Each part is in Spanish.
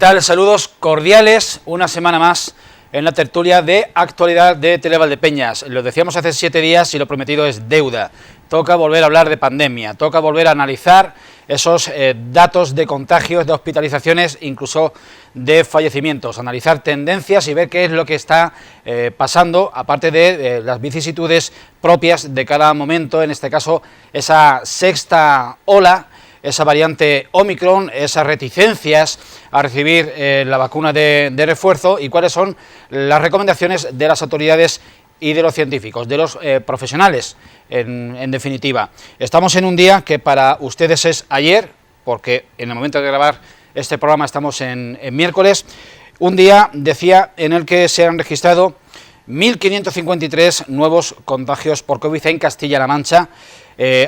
tal? Saludos cordiales, una semana más en la tertulia de actualidad de Televaldepeñas. Lo decíamos hace 7 días y lo prometido es deuda. Toca volver a hablar de pandemia, toca volver a analizar esos datos de contagios, de hospitalizaciones, incluso de fallecimientos, analizar tendencias y ver qué es lo que está pasando, aparte de las vicisitudes propias de cada momento, en este caso esa sexta ola, esa variante Omicron, esas reticencias a recibir la vacuna de refuerzo y cuáles son las recomendaciones de las autoridades y de los científicos, de los profesionales, en definitiva. Estamos en un día que para ustedes es ayer, porque en el momento de grabar este programa estamos en miércoles, un día, decía, en el que se han registrado 1.553 nuevos contagios por COVID en Castilla-La Mancha,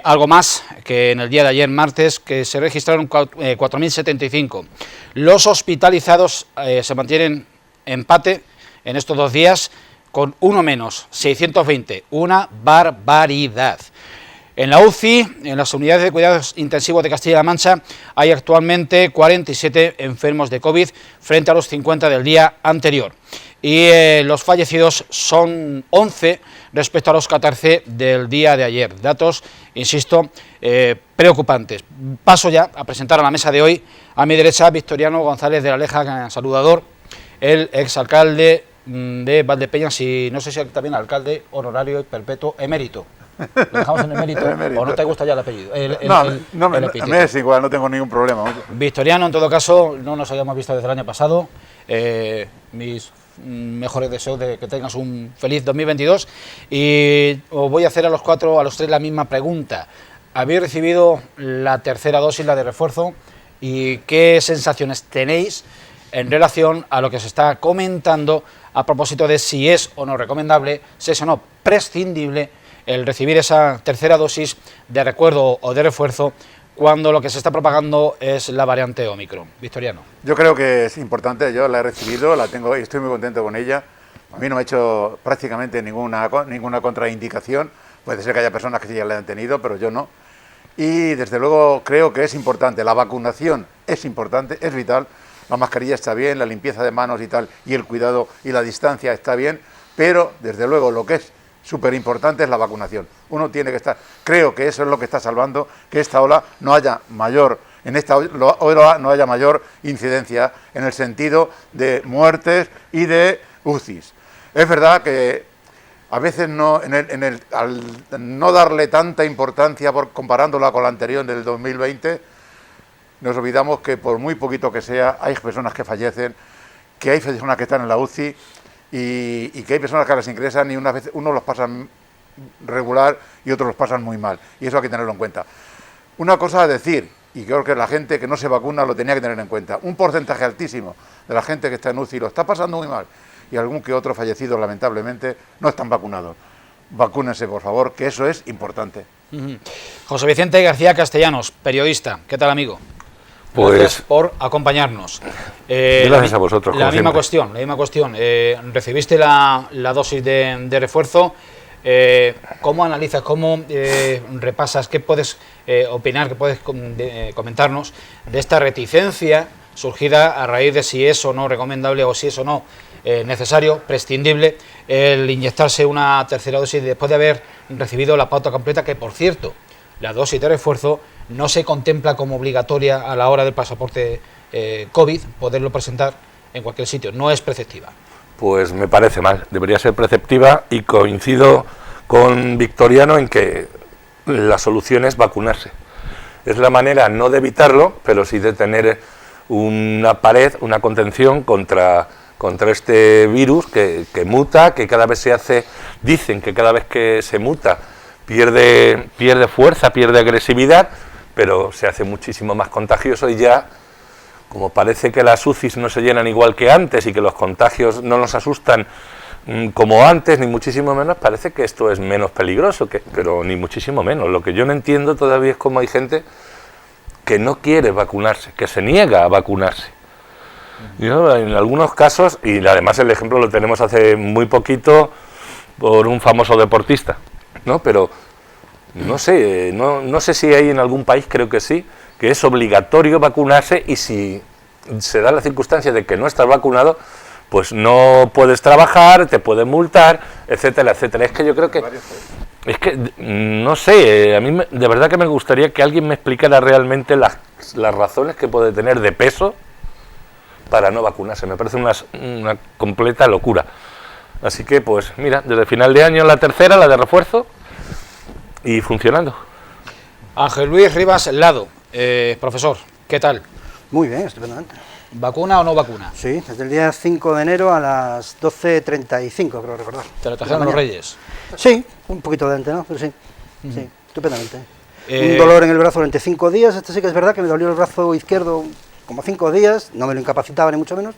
algo más que en el día de ayer, martes, que se registraron 4.075. Los hospitalizados se mantienen empate en estos 2 días, con uno menos, 620, una barbaridad. En la UCI, en las unidades de cuidados intensivos de Castilla-La Mancha, hay actualmente 47 enfermos de COVID frente a los 50 del día anterior. Y los fallecidos son 11 respecto a los 14 del día de ayer. Datos, insisto, preocupantes. Paso ya a presentar a la mesa de hoy, a mi derecha, Victoriano González de la Leja, saludador, el exalcalde de Valdepeñas y no sé si también alcalde honorario y perpetuo emérito. ¿Lo dejamos en emérito? ¿O no te gusta ya el apellido? No, me es igual, no tengo ningún problema. Victoriano, en todo caso, no nos habíamos visto desde el año pasado. Mis mejores deseos de que tengas un feliz 2022 y os voy a hacer a los 3 la misma pregunta. ¿Habéis recibido la tercera dosis, la de refuerzo? ¿Y qué sensaciones tenéis en relación a lo que se está comentando a propósito de si es o no recomendable, si es o no prescindible el recibir esa tercera dosis de recuerdo o de refuerzo cuando lo que se está propagando es la variante Omicron? Victoriano. Yo creo que es importante, yo la he recibido, la tengo y estoy muy contento con ella. A mí no me ha hecho prácticamente ninguna contraindicación, puede ser que haya personas que sí ya la han tenido, pero yo no. Y desde luego creo que es importante, la vacunación es importante, es vital. La mascarilla está bien, la limpieza de manos y tal, y el cuidado y la distancia está bien, pero desde luego lo que es súper importante es la vacunación. Uno tiene que estar, creo que eso es lo que está salvando que esta ola no haya mayor, no haya mayor incidencia en el sentido de muertes y de UCIs. Es verdad que a veces al no darle tanta importancia comparándola con la anterior del 2020, nos olvidamos que por muy poquito que sea, hay personas que fallecen, que hay personas que están en la UCI y que hay personas que las ingresan y unas veces unos los pasan regular y otros los pasan muy mal. Y eso hay que tenerlo en cuenta. Una cosa a decir, y creo que la gente que no se vacuna lo tenía que tener en cuenta, un porcentaje altísimo de la gente que está en UCI lo está pasando muy mal y algún que otro fallecido lamentablemente no están vacunados. Vacúnense, por favor, que eso es importante. José Vicente García Castellanos, periodista. ¿Qué tal, amigo? Gracias por acompañarnos. Gracias a vosotros. La misma cuestión. Recibiste la dosis de refuerzo. ¿Cómo analizas, cómo repasas, qué puedes opinar, qué puedes comentarnos de esta reticencia surgida a raíz de si es o no recomendable o si es o no necesario, prescindible, el inyectarse una tercera dosis después de haber recibido la pauta completa, que por cierto, la dosis de refuerzo no se contempla como obligatoria a la hora del pasaporte COVID, poderlo presentar en cualquier sitio, no es preceptiva? Pues me parece mal, debería ser preceptiva y coincido con Victoriano en que la solución es vacunarse. Es la manera no de evitarlo, pero sí de tener una pared, una contención contra este virus que muta, que cada vez se hace, dicen que cada vez que se muta pierde fuerza, pierde agresividad, pero se hace muchísimo más contagioso y ya, como parece que las UCIs no se llenan igual que antes y que los contagios no nos asustan como antes, ni muchísimo menos, parece que esto es menos peligroso, pero ni muchísimo menos. Lo que yo no entiendo todavía es cómo hay gente que no quiere vacunarse, que se niega a vacunarse. Yo, en algunos casos, y además el ejemplo lo tenemos hace muy poquito por un famoso deportista, ¿no? Pero no sé si hay en algún país, creo que sí, que es obligatorio vacunarse y si se da la circunstancia de que no estás vacunado, pues no puedes trabajar, te pueden multar, etcétera, etcétera. Es que yo creo que... Es que, no sé, a mí de verdad que me gustaría que alguien me explicara realmente las razones que puede tener de peso para no vacunarse. Me parece una completa locura. Así que, pues mira, desde final de año la tercera, la de refuerzo, y funcionando. Ángel Luis Rivas Lado, profesor, ¿qué tal? Muy bien, estupendamente. ¿Vacuna o no vacuna? Sí, desde el día 5 de enero a las 12:35, creo recordar. ¿Te lo trajeron los Reyes? Sí, un poquito de antes, ¿no? Pero sí, sí, estupendamente. Un dolor en el brazo durante 5 días, este sí que es verdad que me dolió el brazo izquierdo como 5 días, no me lo incapacitaba ni mucho menos,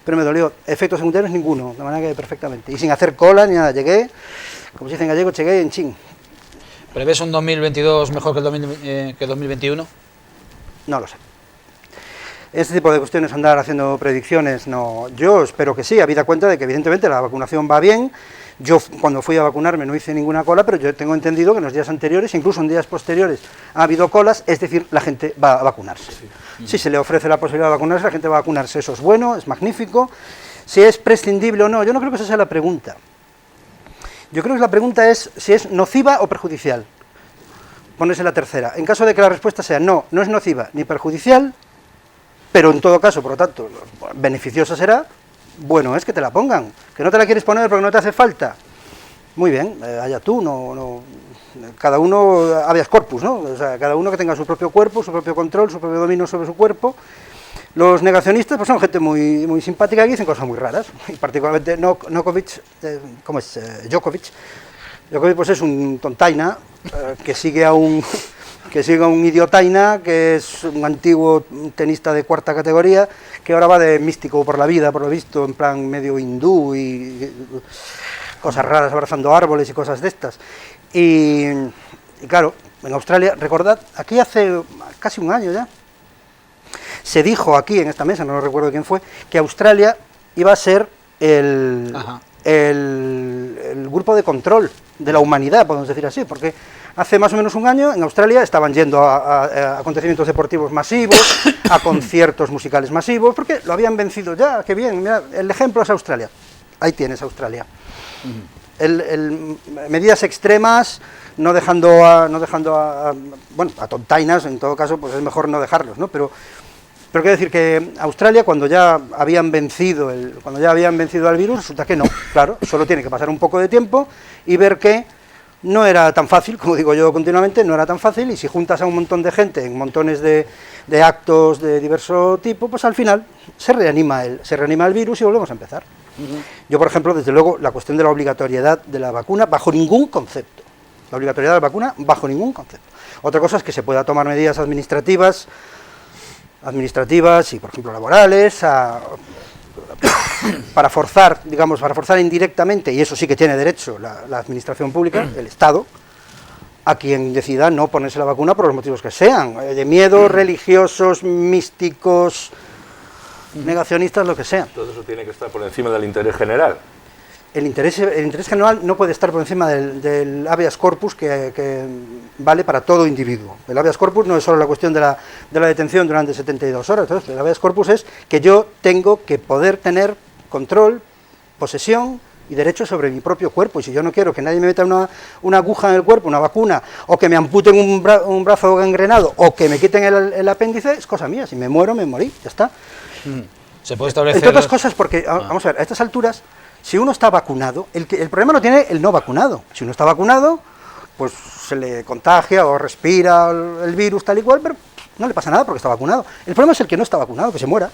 pero me dolió. Efectos secundarios ninguno, de manera que perfectamente. Y sin hacer cola ni nada, llegué, como se dice en gallego, llegué en chin. ¿Prevés un 2022 mejor que el 2021? No lo sé. Este tipo de cuestiones, andar haciendo predicciones, no. Yo espero que sí, habida cuenta de que evidentemente la vacunación va bien. Yo cuando fui a vacunarme no hice ninguna cola, pero yo tengo entendido que en los días anteriores, incluso en días posteriores, ha habido colas, es decir, la gente va a vacunarse. Si se le ofrece la posibilidad de vacunarse, la gente va a vacunarse, eso es bueno, es magnífico. Si es prescindible o no, yo no creo que esa sea la pregunta. Yo creo que la pregunta es si es nociva o perjudicial. Ponerse la tercera. En caso de que la respuesta sea no, no es nociva ni perjudicial, pero en todo caso, por lo tanto, beneficiosa será, bueno es que te la pongan. Que no te la quieres poner porque no te hace falta. Muy bien, allá tú, cada uno habeas corpus, ¿no? O sea, cada uno que tenga su propio cuerpo, su propio control, su propio dominio sobre su cuerpo. Los negacionistas pues son gente muy, muy simpática que dicen cosas muy raras, y particularmente Djokovic, Djokovic pues es un tontaina que sigue a un idiotaina, que es un antiguo tenista de 4ª categoría, que ahora va de místico por la vida, por lo visto, en plan medio hindú y cosas raras, abrazando árboles y cosas de estas. Y claro, en Australia, recordad, aquí hace casi un año ya, se dijo aquí en esta mesa, no recuerdo quién fue, que Australia iba a ser el grupo de control de la humanidad, podemos decir así, porque hace más o menos un año en Australia estaban yendo a acontecimientos deportivos masivos, a conciertos musicales masivos, porque lo habían vencido ya, qué bien, mira, el ejemplo es Australia, ahí tienes Australia. Medidas extremas, no dejando a tontainas, en todo caso, pues es mejor no dejarlos, ¿no? Pero quiero decir que Australia, cuando ya habían vencido al virus, resulta que no, claro, solo tiene que pasar un poco de tiempo y ver que no era tan fácil, como digo yo continuamente, no era tan fácil, y si juntas a un montón de gente en montones de actos de diverso tipo, pues al final se reanima el virus y volvemos a empezar. Yo, por ejemplo, desde luego, la cuestión de la obligatoriedad de la vacuna, bajo ningún concepto. La obligatoriedad de la vacuna, bajo ningún concepto. Otra cosa es que se pueda tomar medidas administrativas y, por ejemplo, laborales, para forzar indirectamente, y eso sí que tiene derecho la administración pública, el Estado, a quien decida no ponerse la vacuna por los motivos que sean, de miedo, religiosos, místicos, negacionistas, lo que sea. Todo eso tiene que estar por encima del interés general. El interés general no puede estar por encima del habeas corpus que vale para todo individuo. El habeas corpus no es solo la cuestión de la detención durante 72 horas. Entonces, el habeas corpus es que yo tengo que poder tener control, posesión y derecho sobre mi propio cuerpo. Y si yo no quiero que nadie me meta una aguja en el cuerpo, una vacuna, o que me amputen un brazo gangrenado, o que me quiten el apéndice, es cosa mía. Si me muero, me morí, ya está. Se puede establecer... Entre otras cosas, porque, vamos a ver, a estas alturas, si uno está vacunado, el problema lo tiene el no vacunado. Si uno está vacunado, pues se le contagia o respira el virus tal y cual, pero no le pasa nada porque está vacunado. El problema es el que no está vacunado, que se muera.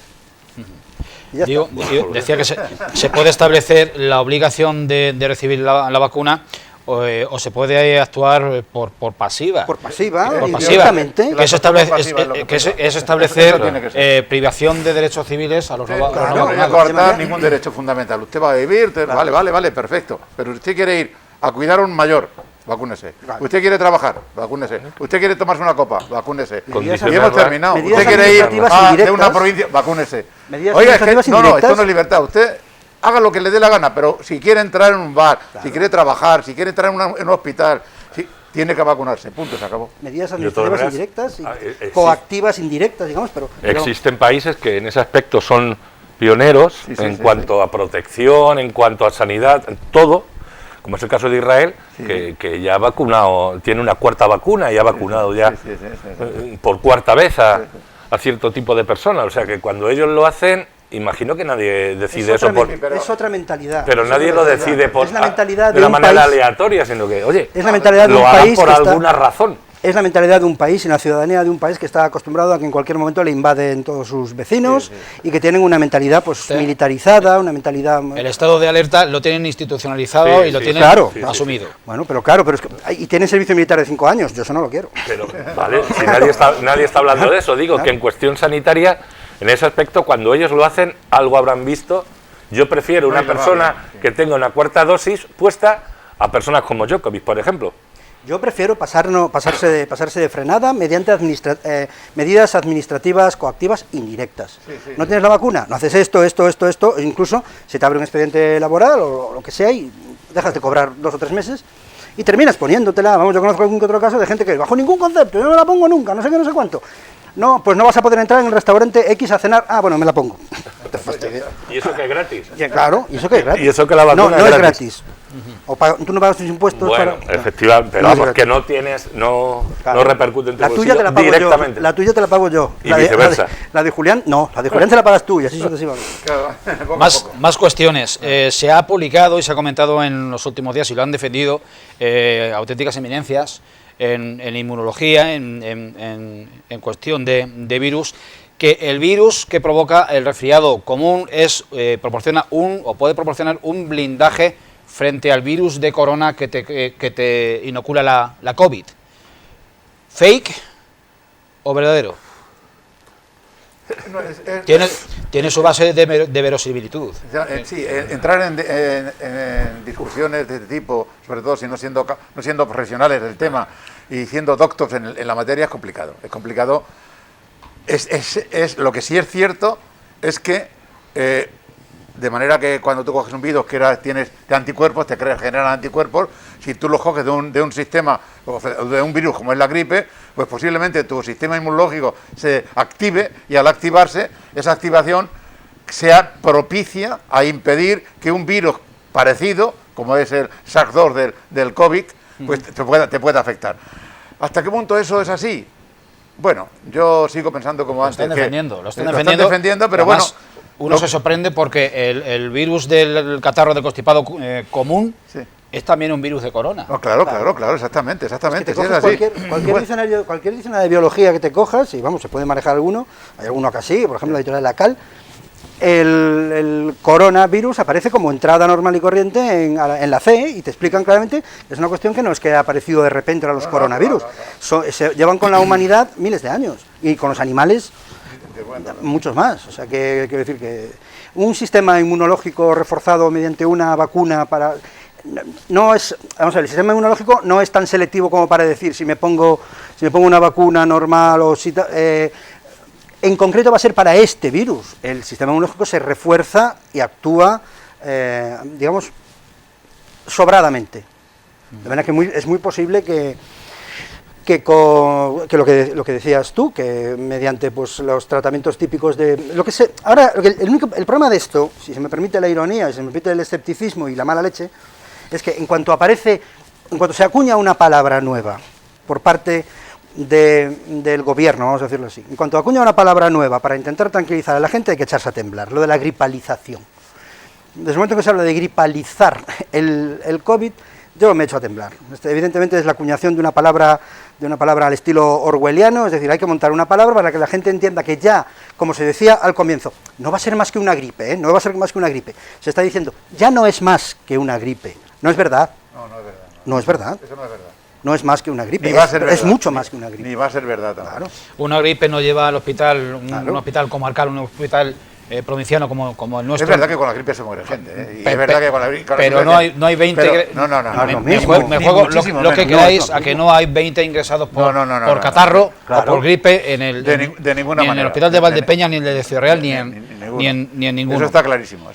Y ya está. Decía que se puede establecer la obligación de recibir la vacuna, o se puede actuar por pasiva. Por pasiva, Por pasiva. indirectamente. Que eso establece privación de derechos civiles a los no No vacunados. voy a cortar ningún derecho fundamental. Usted va a vivir, vale, perfecto. Pero usted quiere ir a cuidar a un mayor, vacúnese. Claro. Usted quiere trabajar, vacúnese. Usted quiere tomarse una copa, vacúnese. Medidas Y hemos terminado. medidas Usted quiere ir administrativas de indirectas. una provincia, vacúnese. Medidas Oiga, es que administrativas no, indirectas. esto no es libertad. Usted haga lo que le dé la gana, pero si quiere entrar en un bar, si quiere trabajar, si quiere entrar en un hospital, tiene que vacunarse, punto, se acabó. Medidas De todas administrativas maneras, indirectas, existe- coactivas indirectas, digamos, pero Existen países que en ese aspecto son pioneros Sí, sí, en sí, cuanto a protección, en cuanto a sanidad, en todo, como es el caso de Israel, que ya ha vacunado, tiene una cuarta vacuna y ha vacunado ya por cuarta vez a cierto tipo de personas. O sea que cuando ellos lo hacen, imagino que nadie decide eso por... es otra mentalidad. Pero es nadie otra lo mentalidad. decide por, Es la mentalidad de una un manera país- aleatoria, sino que, oye, Es la mentalidad de lo un hagan país por que está- alguna razón. Es la mentalidad de un país y la ciudadanía de un país que está acostumbrado a que en cualquier momento le invaden todos sus vecinos y que tienen una mentalidad pues Sí. militarizada, una mentalidad... El estado de alerta lo tienen institucionalizado Sí, y lo sí, tienen claro. asumido. Bueno, pero claro, pero es que... Y tienen servicio militar de 5 años, yo eso no lo quiero. Pero, vale, si nadie está hablando de eso, digo que en cuestión sanitaria, en ese aspecto, cuando ellos lo hacen, algo habrán visto. Yo prefiero una persona que tenga una cuarta dosis puesta a personas como Djokovic, por ejemplo. Yo prefiero pasarse de frenada mediante medidas administrativas coactivas indirectas. No tienes la vacuna, no haces esto, e incluso se te abre un expediente laboral o lo que sea y dejas de cobrar 2 o 3 meses y terminas poniéndotela. Vamos, yo conozco algún que otro caso de gente que bajo ningún concepto, yo no me la pongo nunca, no sé qué, no sé cuánto. No, pues no vas a poder entrar en el restaurante X a cenar. Ah, bueno, me la pongo. Te fastidia. ¿Y eso que es gratis? Claro, ¿y eso qué es gratis? Y eso que la vacuna no es es gratis. gratis. Tú no pagas tus impuestos Bueno, para... efectivamente, pero No es vamos, gratis. que no tienes, no Claro. repercute en tu La tuya bolsillo te la pago directamente. yo. La tuya te la pago yo. Y viceversa. La de Julián, no. La de Julián se la pagas tú y así sucesivamente. Más cuestiones. Se ha publicado y se ha comentado en los últimos días y lo han defendido auténticas eminencias en inmunología, en cuestión de virus, que el virus que provoca el resfriado común puede proporcionar un blindaje frente al virus de corona que te inocula la COVID. ¿Fake o verdadero? Tiene su base de verosimilitud. Sí, entrar en discusiones de este tipo, sobre todo si no siendo profesionales del tema y siendo doctos en la materia, es complicado. Es complicado. Lo que sí es cierto es que, de manera que cuando tú coges un virus que tienes de anticuerpos, generan anticuerpos. Si tú lo coges de un sistema, de un virus como es la gripe, pues posiblemente tu sistema inmunológico se active y al activarse, esa activación sea propicia a impedir que un virus parecido, como es el SARS-2 del COVID, pues te pueda afectar. ¿Hasta qué punto eso es así? Bueno, yo sigo pensando como antes. Lo están defendiendo, pero además, bueno... Uno se sorprende porque el virus del catarro de constipado común es también un virus de corona. No, claro, exactamente. Es que te sí, es coges así. cualquier diccionario de biología que te cojas, y vamos, se puede manejar alguno, hay alguno que sí, por ejemplo la editorial de la Cal, el coronavirus aparece como entrada normal y corriente en la C y te explican claramente que es una cuestión que no es que ha aparecido de repente a los coronavirus, se llevan con la humanidad miles de años y con los animales muchos más. O sea, que quiero decir que un sistema inmunológico reforzado mediante una vacuna vamos a ver, el sistema inmunológico no es tan selectivo como para decir si me pongo una vacuna normal o si en concreto va a ser para este virus. El sistema inmunológico se refuerza y actúa, digamos, sobradamente. De manera que es muy posible que lo que decías tú, que mediante pues los tratamientos típicos de el problema de esto, si se me permite la ironía, si se me permite el escepticismo y la mala leche, es que en cuanto se acuña una palabra nueva por parte del gobierno, vamos a decirlo así, en cuanto acuña una palabra nueva para intentar tranquilizar a la gente, hay que echarse a temblar, lo de la gripalización. Desde el momento que se habla de gripalizar el COVID, yo me echo a temblar. Evidentemente es la acuñación de una palabra al estilo orwelliano, es decir, hay que montar una palabra para que la gente entienda que ya, como se decía al comienzo, no va a ser más que una gripe, no va a ser más que una gripe. Se está diciendo, ya no es más que una gripe. No es verdad. No es verdad. No es verdad. Eso no es verdad. No es más que una gripe, Ni va a ser es verdad. mucho más que una gripe. Ni va a ser verdad tampoco. Claro. Una gripe no lleva al hospital, un Claro. hospital comarcal, un hospital provinciano como el nuestro. Es verdad que con la gripe se muere gente, ¿eh? Y es verdad que con la gripe... Pero no hay 20... Pero, no. Me juego lo que queráis a que no hay 20 ingresados por catarro o por gripe en el, de ninguna ni manera. en el hospital de Valdepeñas, ni en el de Ciudad Real, ni en ninguno. Eso está clarísimo,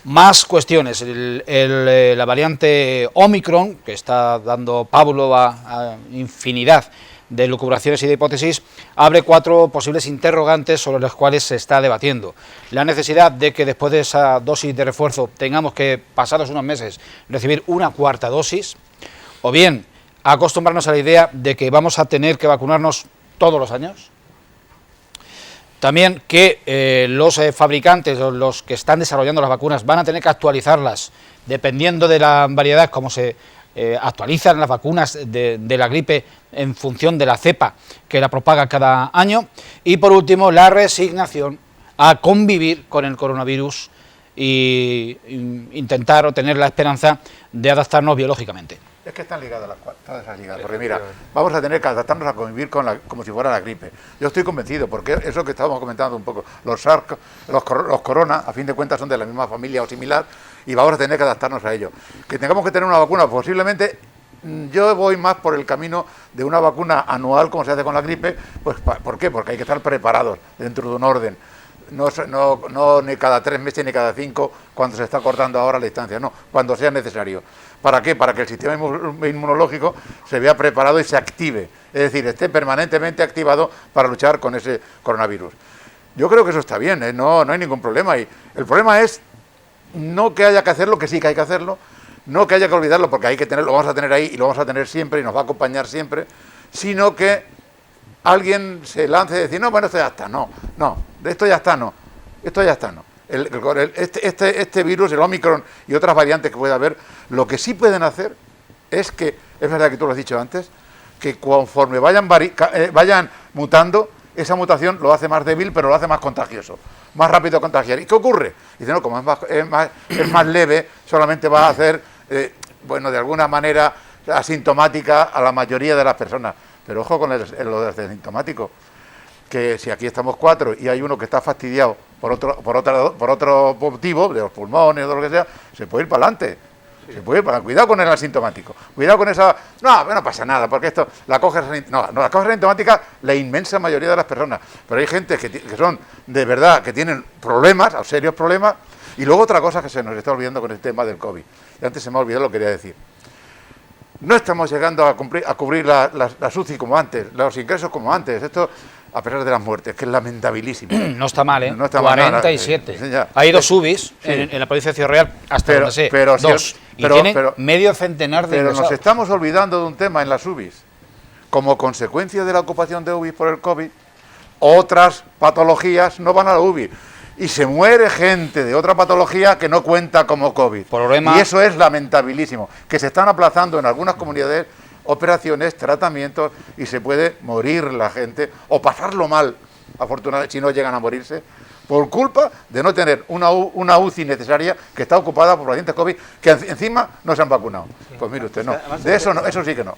Más cuestiones. La variante Omicron, que está dando pábulo a infinidad de lucubraciones y de hipótesis, abre 4 posibles interrogantes sobre los cuales se está debatiendo. La necesidad de que después de esa dosis de refuerzo tengamos que, pasados unos meses, recibir una 4ª dosis, o bien acostumbrarnos a la idea de que vamos a tener que vacunarnos todos los años. También que los fabricantes o los que están desarrollando las vacunas van a tener que actualizarlas dependiendo de la variedad, como se actualizan las vacunas de la gripe en función de la cepa que la propaga cada año. Y por último, la resignación a convivir con el coronavirus e intentar o tener la esperanza de adaptarnos biológicamente. Es que están ligadas todas esas ligadas, porque mira, vamos a tener que adaptarnos a convivir como si fuera la gripe. Yo estoy convencido, porque eso que estábamos comentando un poco, los SARS, los corona, a fin de cuentas son de la misma familia o similar, y vamos a tener que adaptarnos a ello. Que tengamos que tener una vacuna, posiblemente, yo voy más por el camino de una vacuna anual, como se hace con la gripe, pues ¿por qué? Porque hay que estar preparados dentro de un orden. No ni cada 3 meses ni cada 5 cuando se está cortando ahora la distancia, no, cuando sea necesario. ¿Para qué? Para que el sistema inmunológico se vea preparado y se active, es decir, esté permanentemente activado para luchar con ese coronavirus. Yo creo que eso está bien, no hay ningún problema. Y el problema es no que haya que hacerlo, que sí que hay que hacerlo, no que haya que olvidarlo porque hay que tenerlo, lo vamos a tener ahí y lo vamos a tener siempre y nos va a acompañar siempre, sino que alguien se lance y decir, no, bueno, esto ya está, no, de esto ya está, no, esto ya está, no. Este virus, el Omicron y otras variantes que pueda haber, lo que sí pueden hacer es que, es verdad que tú lo has dicho antes, que conforme vayan mutando, esa mutación lo hace más débil, pero lo hace más contagioso, más rápido a contagiar. ¿Y qué ocurre? Dice, no, como es más leve, solamente va a hacer, de alguna manera asintomática a la mayoría de las personas. Pero ojo con lo de asintomático, que si aquí estamos 4 y hay uno que está fastidiado por otro motivo, de los pulmones o de lo que sea, se puede ir para adelante. Se puede ir para adelante. Cuidado con el asintomático. Cuidado con esa... No pasa nada, porque esto la coge asintomática la inmensa mayoría de las personas. Pero hay gente que son de verdad, que tienen problemas, serios problemas. Y luego otra cosa que se nos está olvidando con el tema del COVID. Y antes se me ha olvidado lo que quería decir. No estamos llegando a cubrir las UCI como antes, los ingresos como antes. Esto, a pesar de las muertes, que es lamentabilísimo. No está mal, ¿eh? No está 47. Mal, hay 2 UBIs en la provincia de Ciudad Real, hasta donde sé, 2. Y tienen medio centenar de ingresados. Pero nos estamos olvidando de un tema en las UBIs. Como consecuencia de la ocupación de UBIs por el COVID, otras patologías no van a la UBI. Y se muere gente de otra patología que no cuenta como COVID. Y eso es lamentabilísimo. Que se están aplazando en algunas comunidades operaciones, tratamientos, y se puede morir la gente o pasarlo mal, afortunadamente, si no llegan a morirse, por culpa de no tener una UCI necesaria que está ocupada por pacientes COVID que encima no se han vacunado. Pues mire usted, no. Además, de eso no, eso sí que no.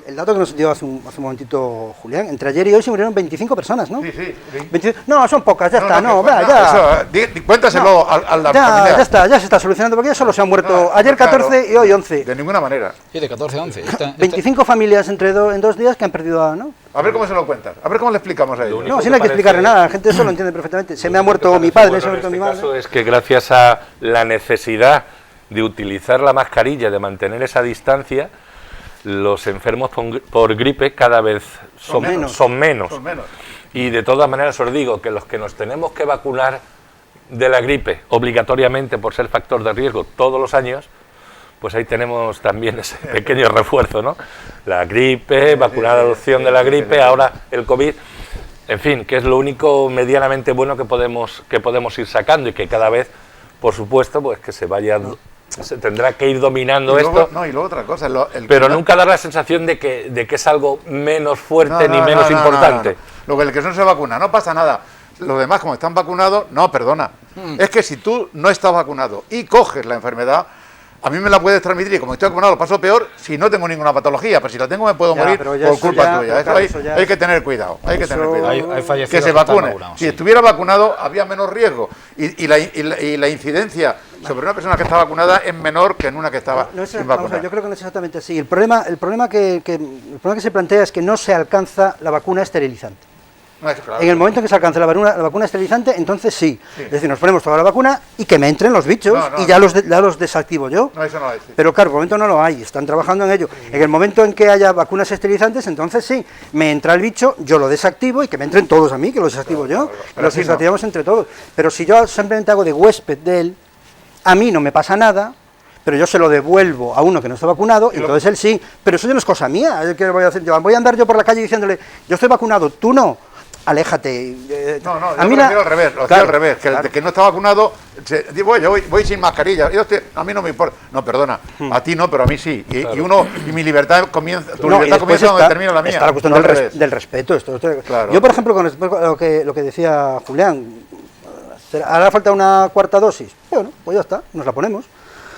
El dato que nos dio hace un momentito Julián, entre ayer y hoy se murieron 25 personas, ¿no? Sí. 25, no, son pocas, ya está, ya. Cuéntaselo a la familia. Ya está, ya se está solucionando, porque ya solo se han muerto ayer 14 y hoy 11. De ninguna manera. Sí, de 14 a 11. 25 familias en 2 días que han perdido, ¿no? A ver cómo se lo cuentas, a ver cómo le explicamos a ellos. No, si no hay que explicarle nada, la gente eso lo entiende perfectamente. Se me ha muerto mi padre, se me ha muerto mi madre. Caso es que gracias a la necesidad de utilizar la mascarilla, de mantener esa distancia, los enfermos por gripe cada vez son menos. Y de todas maneras os digo que los que nos tenemos que vacunar de la gripe obligatoriamente por ser factor de riesgo todos los años, pues ahí tenemos también ese pequeño refuerzo, ¿no? La gripe, vacunar a la adopción de la gripe, ahora el COVID, en fin, que es lo único medianamente bueno que podemos ir sacando y que cada vez, por supuesto, pues que se tendrá que ir dominando esto. No, y luego otra cosa. Pero nunca dar la sensación de que es algo menos fuerte ni menos importante. Lo que el que no se vacuna, no pasa nada. Los demás, como están vacunados, no, perdona. Es que si tú no estás vacunado y coges la enfermedad, a mí me la puedes transmitir y como estoy vacunado lo paso peor si no tengo ninguna patología, pero si la tengo me puedo morir por culpa tuya. Hay que tener cuidado, hay que tener cuidado. Hay fallecidos que se vacune. Si sí. estuviera vacunado había menos riesgo y la incidencia sobre una persona que está vacunada es menor que en una que estaba sin vacunar. Yo creo que no es exactamente así. El problema que se plantea es que no se alcanza la vacuna esterilizante. No, claro, en el momento en que se alcance la vacuna esterilizante, entonces sí. Es decir, nos ponemos toda la vacuna y que me entren los bichos y ya los desactivo yo. No, eso no hay. Sí. Pero claro, por el momento no lo hay, están trabajando en ello. En el momento en que haya vacunas esterilizantes, entonces sí, me entra el bicho, yo lo desactivo y que me entren todos a mí, que los desactivo yo. Los desactivamos entre todos. Pero si yo simplemente hago de huésped de él, a mí no me pasa nada, pero yo se lo devuelvo a uno que no está vacunado, y entonces él sí. Pero eso ya no es cosa mía. ¿Qué voy a hacer yo? Voy a andar yo por la calle diciéndole, yo estoy vacunado, tú no. Aléjate. No, a mí al revés, al revés, que el que no está vacunado, voy sin mascarilla, a mí no me importa. No, perdona, a ti no, pero a mí sí. Y mi libertad comienza, libertad comienza donde termina la mía. Está la cuestión del respeto. Claro. Yo, por ejemplo, con respecto a lo que decía Julián, ¿hará falta una cuarta dosis? Bueno, pues ya está, nos la ponemos.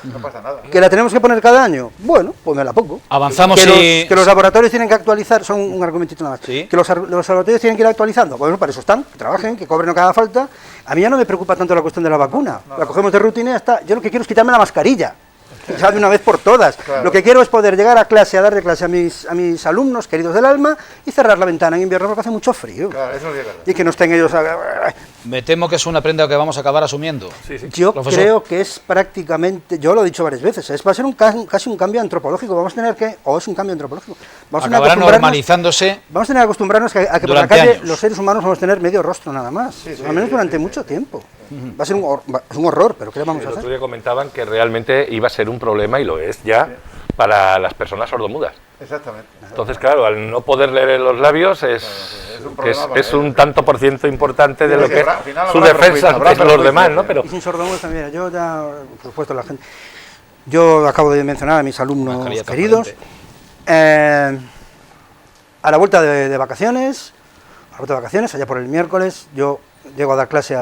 No pasa nada. ¿Que la tenemos que poner cada año? Bueno, pues me la pongo. Avanzamos que los laboratorios tienen que actualizar, son un argumentito nada más. ¿Sí? Que los laboratorios tienen que ir actualizando. Bueno, para eso están, que trabajen, que cobren lo que haga falta. A mí ya no me preocupa tanto la cuestión de la vacuna. La cogemos de rutina y ya está. Yo lo que quiero es quitarme la mascarilla. Ya de una vez por todas. Claro. Lo que quiero es poder llegar a clase, a darle clase a mis alumnos queridos del alma y cerrar la ventana en invierno porque hace mucho frío. Claro, eso es verdad. Y que no estén ellos... Me temo que es una prenda que vamos a acabar asumiendo. Sí. Yo Profesor. creo que es prácticamente, yo lo he dicho varias veces, va a ser casi un cambio antropológico. Vamos a tener que, o es un cambio antropológico, acabará normalizándose. Vamos a tener que acostumbrarnos a que por la calle los seres humanos vamos a tener medio rostro nada más, al menos durante mucho tiempo. Va a ser un horror, pero ¿qué le vamos a hacer? El otro día comentaban que realmente iba a ser un problema, y lo es ya, para las personas sordomudas. Exactamente. Entonces, claro, al no poder leer los labios es un tanto por ciento importante de lo que es su defensa ante los demás, ¿no? Pero y sin sordomudas también. Yo ya, por supuesto, la gente... Yo acabo de mencionar a mis alumnos queridos. A la vuelta de vacaciones, allá por el miércoles, yo llegué a dar clase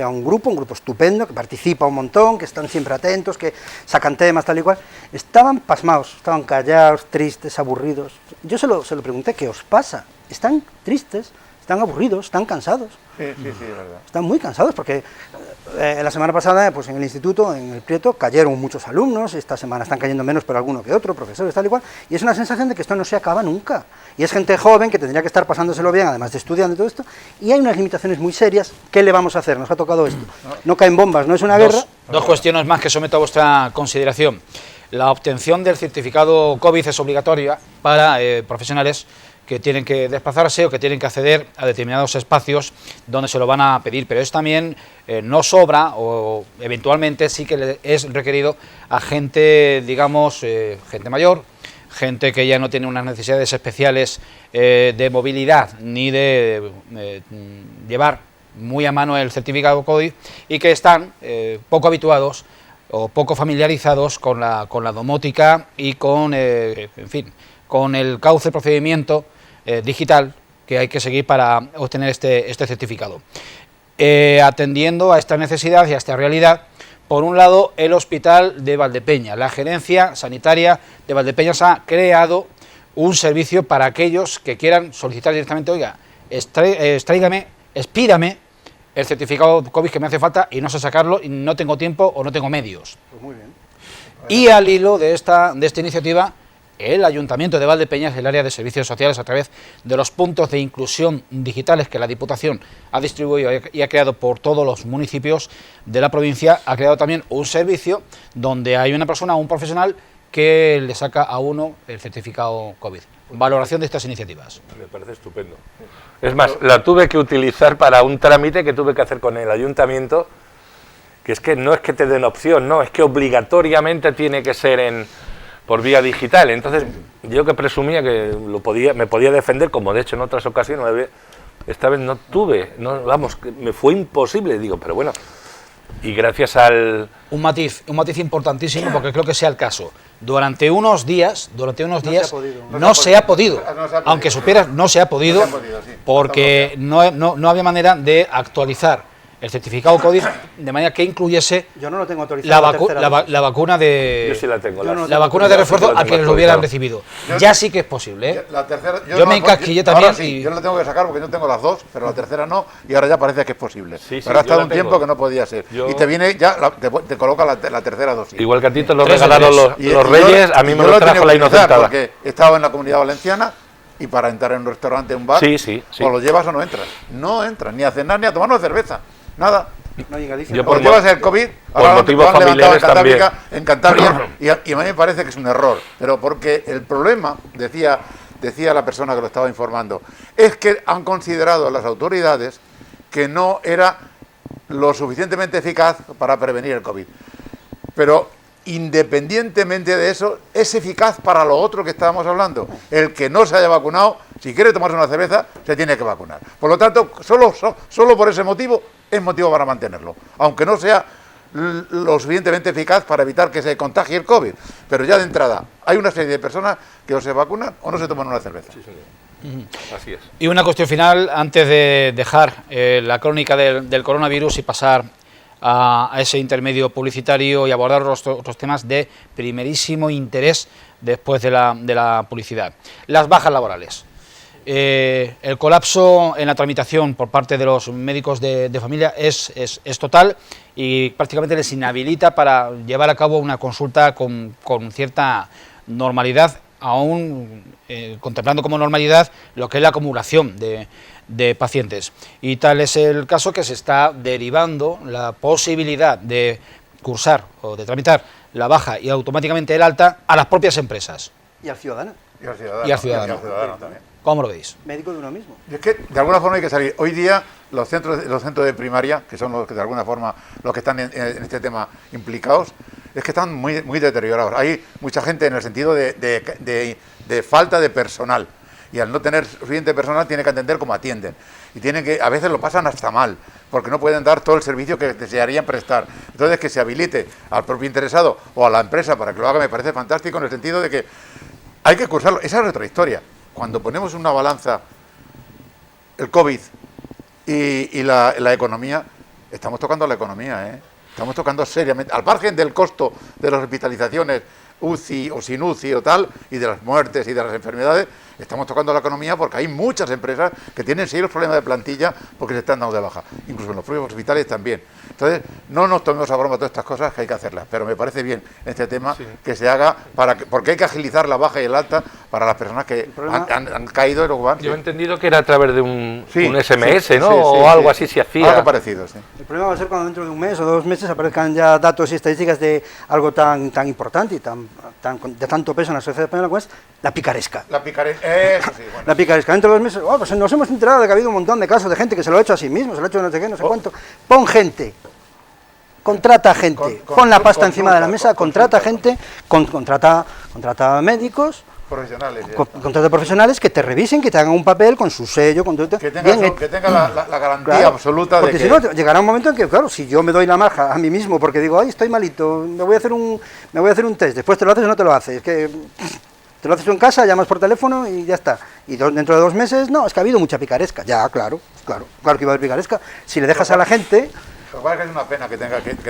a un grupo estupendo, que participa un montón, que están siempre atentos, que sacan temas, tal y cual. Estaban pasmados, estaban callados, tristes, aburridos. Yo se lo pregunté, ¿qué os pasa? ¿Están tristes? ¿Están aburridos? ¿Están cansados? Sí, es verdad. Están muy cansados porque la semana pasada, pues en el instituto, en el Prieto, cayeron muchos alumnos, esta semana están cayendo menos, pero alguno que otro, profesores, tal y cual, y es una sensación de que esto no se acaba nunca. Y es gente joven que tendría que estar pasándoselo bien, además de estudiando y todo esto, y hay unas limitaciones muy serias. ¿Qué le vamos a hacer? Nos ha tocado esto. No caen bombas, no es una guerra. Dos cuestiones más que someto a vuestra consideración. La obtención del certificado COVID es obligatoria para profesionales que tienen que desplazarse o que tienen que acceder a determinados espacios donde se lo van a pedir, pero es también no sobra, o eventualmente sí que es requerido a gente, digamos, gente mayor, gente que ya no tiene unas necesidades especiales de movilidad ni de llevar muy a mano el certificado COVID, y que están poco habituados o poco familiarizados con la domótica y con, en fin, con el cauce procedimiento digital que hay que seguir para obtener este certificado. Atendiendo a esta necesidad y a esta realidad, por un lado, el Hospital de Valdepeñas, la Gerencia Sanitaria de Valdepeñas ha creado un servicio para aquellos que quieran solicitar directamente, oiga, expídame el certificado COVID que me hace falta y no sé sacarlo y no tengo tiempo o no tengo medios. Pues muy bien. Y al hilo de esta iniciativa, el Ayuntamiento de Valdepeñas, el área de servicios sociales, a través de los puntos de inclusión digitales que la Diputación ha distribuido y ha creado por todos los municipios de la provincia, ha creado también un servicio donde hay una persona, un profesional, que le saca a uno el certificado COVID. Valoración de estas iniciativas. Me parece estupendo. Es más, la tuve que utilizar para un trámite que tuve que hacer con el Ayuntamiento, que es que no es que te den opción, no, es que obligatoriamente tiene que ser por vía digital. Entonces, yo que presumía que me podía defender, como de hecho en otras ocasiones, esta vez no tuve, me fue imposible, digo, pero bueno, y gracias al... Un matiz importantísimo, porque creo que sea el caso. Durante unos días no se ha podido, aunque supieras, no se ha podido, porque no había manera de actualizar el certificado COVID, de manera que incluyese Yo no lo tengo autorizado. la vacuna de... Yo sí la tengo. Yo no La vacuna de refuerzo a quienes lo hubieran recibido. Ya sí que es posible, ¿eh? La tercera, Yo me encasquillé también ahora sí, y- yo la tengo que sacar porque yo tengo las dos, pero la tercera no, y ahora ya parece que es posible. Sí, sí, pero ha yo estado la un tengo. tiempo que no podía ser. Yo- Y te viene ya, te coloca la tercera dosis. Igual que a ti te lo Tres de regalaron tres. los, Y- los y Reyes, yo- a mí y me yo lo he trajo tenido la que utilizar inocentada. Porque he estado en la Comunidad Valenciana y para entrar en un restaurante, un bar, Sí, sí, sí. o lo llevas o no entras. No entras, ni a cenar, ni a tomar una cerveza, nada. No, y en Galicia. Yo O por llevas el COVID, por ahora motivos lo han levantado familiares en Cantabria, y a mí me parece que es un error, pero porque el problema, decía la persona que lo estaba informando, es que han considerado las autoridades que no era lo suficientemente eficaz para prevenir el COVID. Pero independientemente de eso, es eficaz para lo otro que estábamos hablando. El que no se haya vacunado, si quiere tomarse una cerveza, se tiene que vacunar. Por lo tanto, solo por ese motivo es motivo para mantenerlo, aunque no sea lo suficientemente eficaz para evitar que se contagie el COVID. Pero ya de entrada, hay una serie de personas que o se vacunan o no se toman una cerveza. Así es. Y una cuestión final, antes de dejar la crónica del coronavirus y pasar a ese intermedio publicitario y abordar otros temas de primerísimo interés después de la publicidad. Las bajas laborales. El colapso en la tramitación por parte de los médicos de familia es total y prácticamente les inhabilita para llevar a cabo una consulta con cierta normalidad, aún contemplando como normalidad lo que es la acumulación de pacientes. Y tal es el caso que se está derivando la posibilidad de cursar o de tramitar la baja y automáticamente el alta a las propias empresas. Y al ciudadano, Y al ciudadano. Y al ciudadano. También. ¿Cómo lo veis? médico de uno mismo. Y es que de alguna forma hay que salir. Hoy día los centros de primaria, que son los que de alguna forma los que están en este tema implicados, es que están muy, muy deteriorados. Hay mucha gente en el sentido de falta de personal. Y al no tener suficiente personal tiene que atender como atienden. Y tienen que, a veces lo pasan hasta mal, porque no pueden dar todo el servicio que desearían prestar. Entonces que se habilite al propio interesado o a la empresa para que lo haga me parece fantástico, en el sentido de que hay que cursarlo. Esa es otra historia. Cuando ponemos una balanza el COVID y la economía, estamos tocando la economía, ¿eh? Estamos tocando seriamente, al margen del costo de las hospitalizaciones UCI o sin UCI o tal, y de las muertes y de las enfermedades, estamos tocando la economía porque hay muchas empresas que tienen serios problemas de plantilla porque se están dando de baja, incluso en los propios hospitales también. Entonces, no nos tomemos a broma todas estas cosas, que hay que hacerlas, pero me parece bien este tema que se haga, porque hay que agilizar la baja y el alta para las personas que han caído y luego van. Yo he entendido que era a través de un Sí, SMS, sí, ¿no? sí, o sí, algo sí. así se hacía. Algo parecido, sí. El problema va a ser cuando dentro de un mes o 2 meses aparezcan ya datos y estadísticas de algo tan importante y de tanto peso en la sociedad española como es la picaresca. La picaresca, eso sí, bueno. La picaresca. Dentro de 2 meses, pues nos hemos enterado de que ha habido un montón de casos de gente que se lo ha hecho a sí mismo, se lo ha hecho no sé qué, no sé cuánto. Pon gente. Contrata gente, pon la pasta encima de la mesa, contrata gente, contrata médicos, Profesionales. ya está. contrata profesionales que te revisen, que te hagan un papel con su sello, con todo. Que tenga, bien hecho. que tenga la garantía Claro, absoluta de porque que... si no, llegará un momento en que, claro, si yo me doy la marja a mí mismo porque digo, ay, estoy malito, me voy a hacer un test, después te lo haces o no te lo haces, es que te lo haces tú en casa, llamas por teléfono y ya está. Y dentro de 2 meses, no, es que ha habido mucha picaresca. Ya, claro que iba a haber picaresca. Si le dejas a la gente... Lo cual es una pena que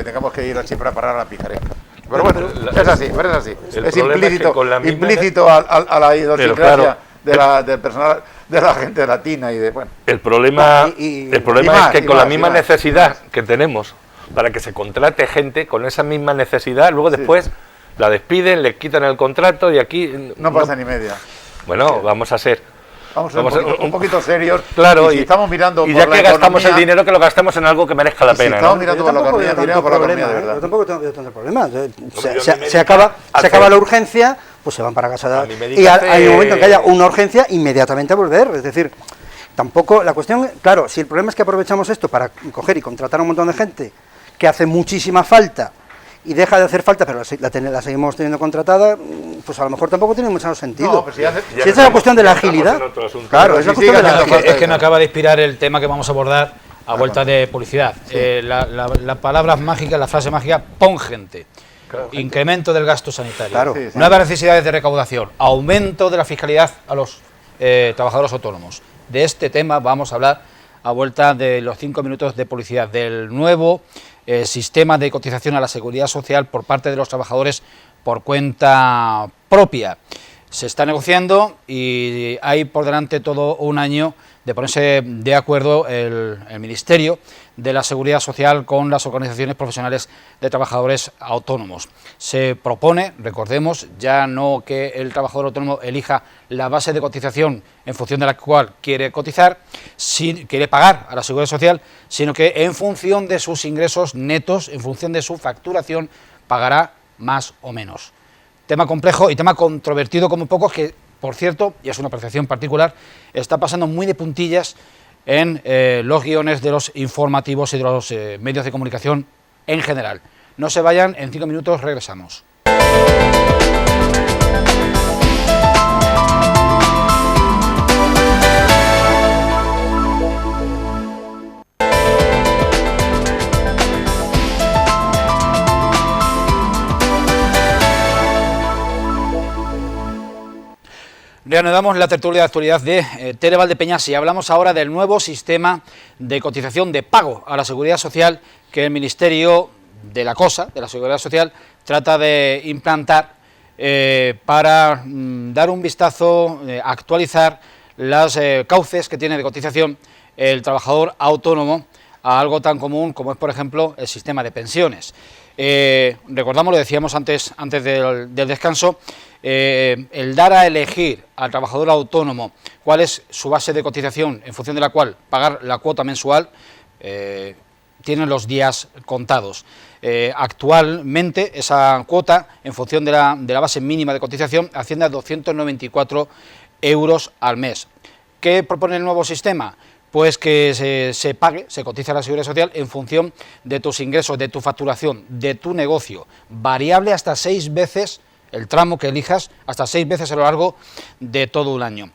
tengamos que ir así para parar a la picaresca. Pero bueno, es así, pero es así. El Es problema es que con la misma- implícito a la idiosincrasia claro, del personal, de la gente latina y de... Bueno, El problema, Y el problema y más, es que y con más, la misma y más. necesidad que tenemos para que se contrate gente con esa misma necesidad, luego después la despiden, le quitan el contrato y aquí... no pasa ni media. Bueno, vamos a ser... Vamos a ser un poquito serios. Claro, y si estamos mirando y por ya la que gastamos el economía, dinero, que lo gastemos en algo que merezca la y si pena, estamos ¿no? mirando Yo por la tampoco economía, veo dinero tanto por la problema, economía, de verdad. yo tampoco veo tanto problema. yo mi Se médica acaba hace- la urgencia, pues se van para casa. A mi médica Y hace- hay un momento en que haya una urgencia, inmediatamente a volver. Es decir, tampoco, la cuestión, claro, si el problema es que aprovechamos esto para coger y contratar a un montón de gente que hace muchísima falta y deja de hacer falta, pero la seguimos teniendo contratada, pues a lo mejor tampoco tiene mucho sentido. No, pero si hace- Si esa es la cuestión de la agilidad, en otro asunto. claro, Pero es la si cuestión sigue de la haciendo agilidad. Es que no acaba de inspirar el tema que vamos a abordar a vuelta de publicidad. La palabra mágica, la frase mágica, pon gente. Incremento del gasto sanitario. Claro. Sí, sí. Nuevas necesidades de recaudación. Aumento de la fiscalidad a los trabajadores autónomos. De este tema vamos a hablar a vuelta de los 5 minutos de publicidad del nuevo sistema de cotización a la Seguridad Social por parte de los trabajadores por cuenta propia. Se está negociando y hay por delante todo un año de ponerse de acuerdo el Ministerio de la Seguridad Social con las organizaciones profesionales de trabajadores autónomos. Se propone, recordemos, ya no que el trabajador autónomo elija la base de cotización en función de la cual quiere cotizar, si quiere pagar a la Seguridad Social, sino que en función de sus ingresos netos, en función de su facturación, pagará más o menos. Tema complejo y tema controvertido como pocos que, por cierto, y es una apreciación particular, está pasando muy de puntillas en los guiones de los informativos y de los medios de comunicación en general. No se vayan, en 5 minutos regresamos. Reanudamos la tertulia de actualidad de Tele-Valdepeñas y hablamos ahora del nuevo sistema de cotización de pago a la Seguridad Social que el Ministerio de la Cosa, de la Seguridad Social, trata de implantar para dar un vistazo, actualizar las cauces que tiene de cotización el trabajador autónomo a algo tan común como es, por ejemplo, el sistema de pensiones. Recordamos, lo decíamos antes del descanso, el dar a elegir al trabajador autónomo cuál es su base de cotización en función de la cual pagar la cuota mensual, tienen los días contados. Actualmente esa cuota, en función de la base mínima de cotización, asciende a 294 euros al mes. ¿Qué propone el nuevo sistema? Pues que se pague, se cotiza a la Seguridad Social en función de tus ingresos, de tu facturación, de tu negocio, variable hasta 6 veces el tramo que elijas, hasta 6 veces a lo largo de todo un año.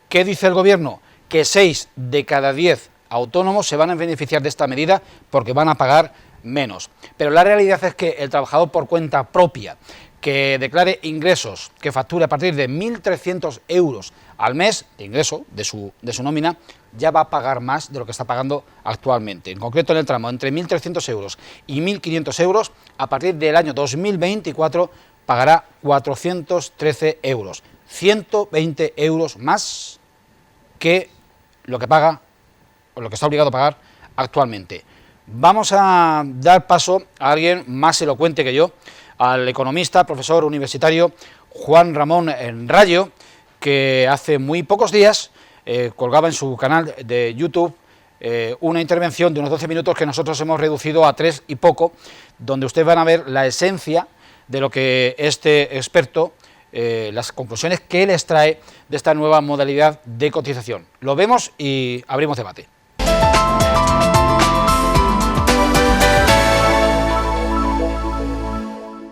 ¿Qué dice el Gobierno? Que 6 de cada 10 autónomos se van a beneficiar de esta medida porque van a pagar menos. Pero la realidad es que el trabajador por cuenta propia, que declare ingresos, que facture a partir de 1.300 euros al mes de ingreso de su nómina, ya va a pagar más de lo que está pagando actualmente. En concreto, en el tramo entre 1.300 euros y 1.500 euros, a partir del año 2024 pagará 413 euros, 120 euros más que lo que paga o lo que está obligado a pagar actualmente. Vamos a dar paso a alguien más elocuente que yo, al economista, profesor universitario Juan Ramón Rayo, que hace muy pocos días colgaba en su canal de YouTube una intervención de unos 12 minutos que nosotros hemos reducido a 3 y poco, donde ustedes van a ver la esencia de lo que este experto, las conclusiones que él extrae de esta nueva modalidad de cotización. Lo vemos y abrimos debate.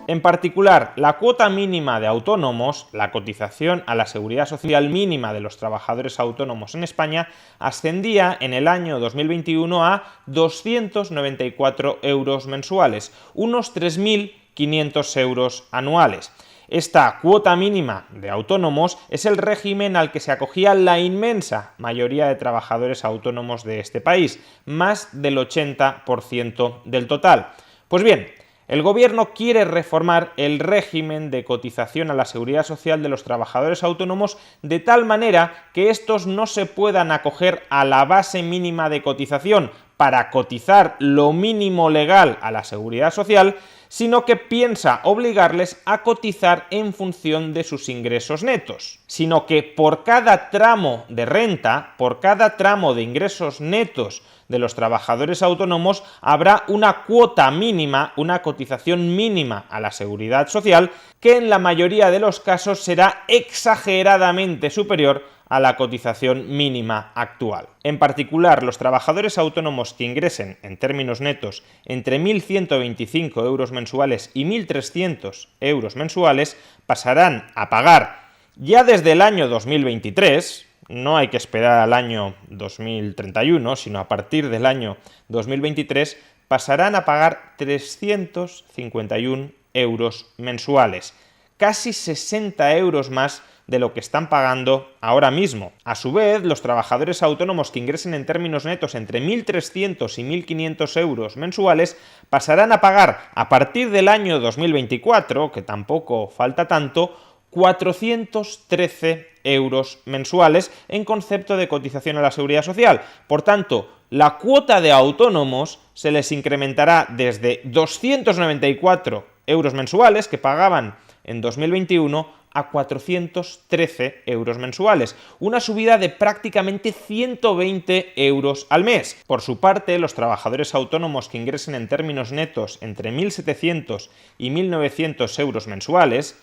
En particular, la cuota mínima de autónomos, la cotización a la Seguridad Social mínima de los trabajadores autónomos en España, ascendía en el año 2021 a 294 euros mensuales, unos 3.500 euros anuales. Esta cuota mínima de autónomos es el régimen al que se acogía la inmensa mayoría de trabajadores autónomos de este país, más del 80% del total. Pues bien, el Gobierno quiere reformar el régimen de cotización a la Seguridad Social de los trabajadores autónomos de tal manera que estos no se puedan acoger a la base mínima de cotización para cotizar lo mínimo legal a la Seguridad Social, sino que piensa obligarles a cotizar en función de sus ingresos netos, sino que por cada tramo de renta, por cada tramo de ingresos netos de los trabajadores autónomos, habrá una cuota mínima, una cotización mínima a la Seguridad Social, que en la mayoría de los casos será exageradamente superior a la cotización mínima actual. En particular, los trabajadores autónomos que ingresen, en términos netos, entre 1.125 euros mensuales y 1.300 euros mensuales, pasarán a pagar, ya desde el año 2023, no hay que esperar al año 2031, sino a partir del año 2023, pasarán a pagar 351 euros mensuales. casi 60 euros más de lo que están pagando ahora mismo. A su vez, los trabajadores autónomos que ingresen en términos netos entre 1.300 y 1.500 euros mensuales pasarán a pagar a partir del año 2024, que tampoco falta tanto, 413 euros mensuales en concepto de cotización a la Seguridad Social. Por tanto, la cuota de autónomos se les incrementará desde 294 euros mensuales que pagaban en 2021 a 413 euros mensuales, una subida de prácticamente 120 euros al mes. Por su parte, los trabajadores autónomos que ingresen en términos netos entre 1.700 y 1.900 euros mensuales,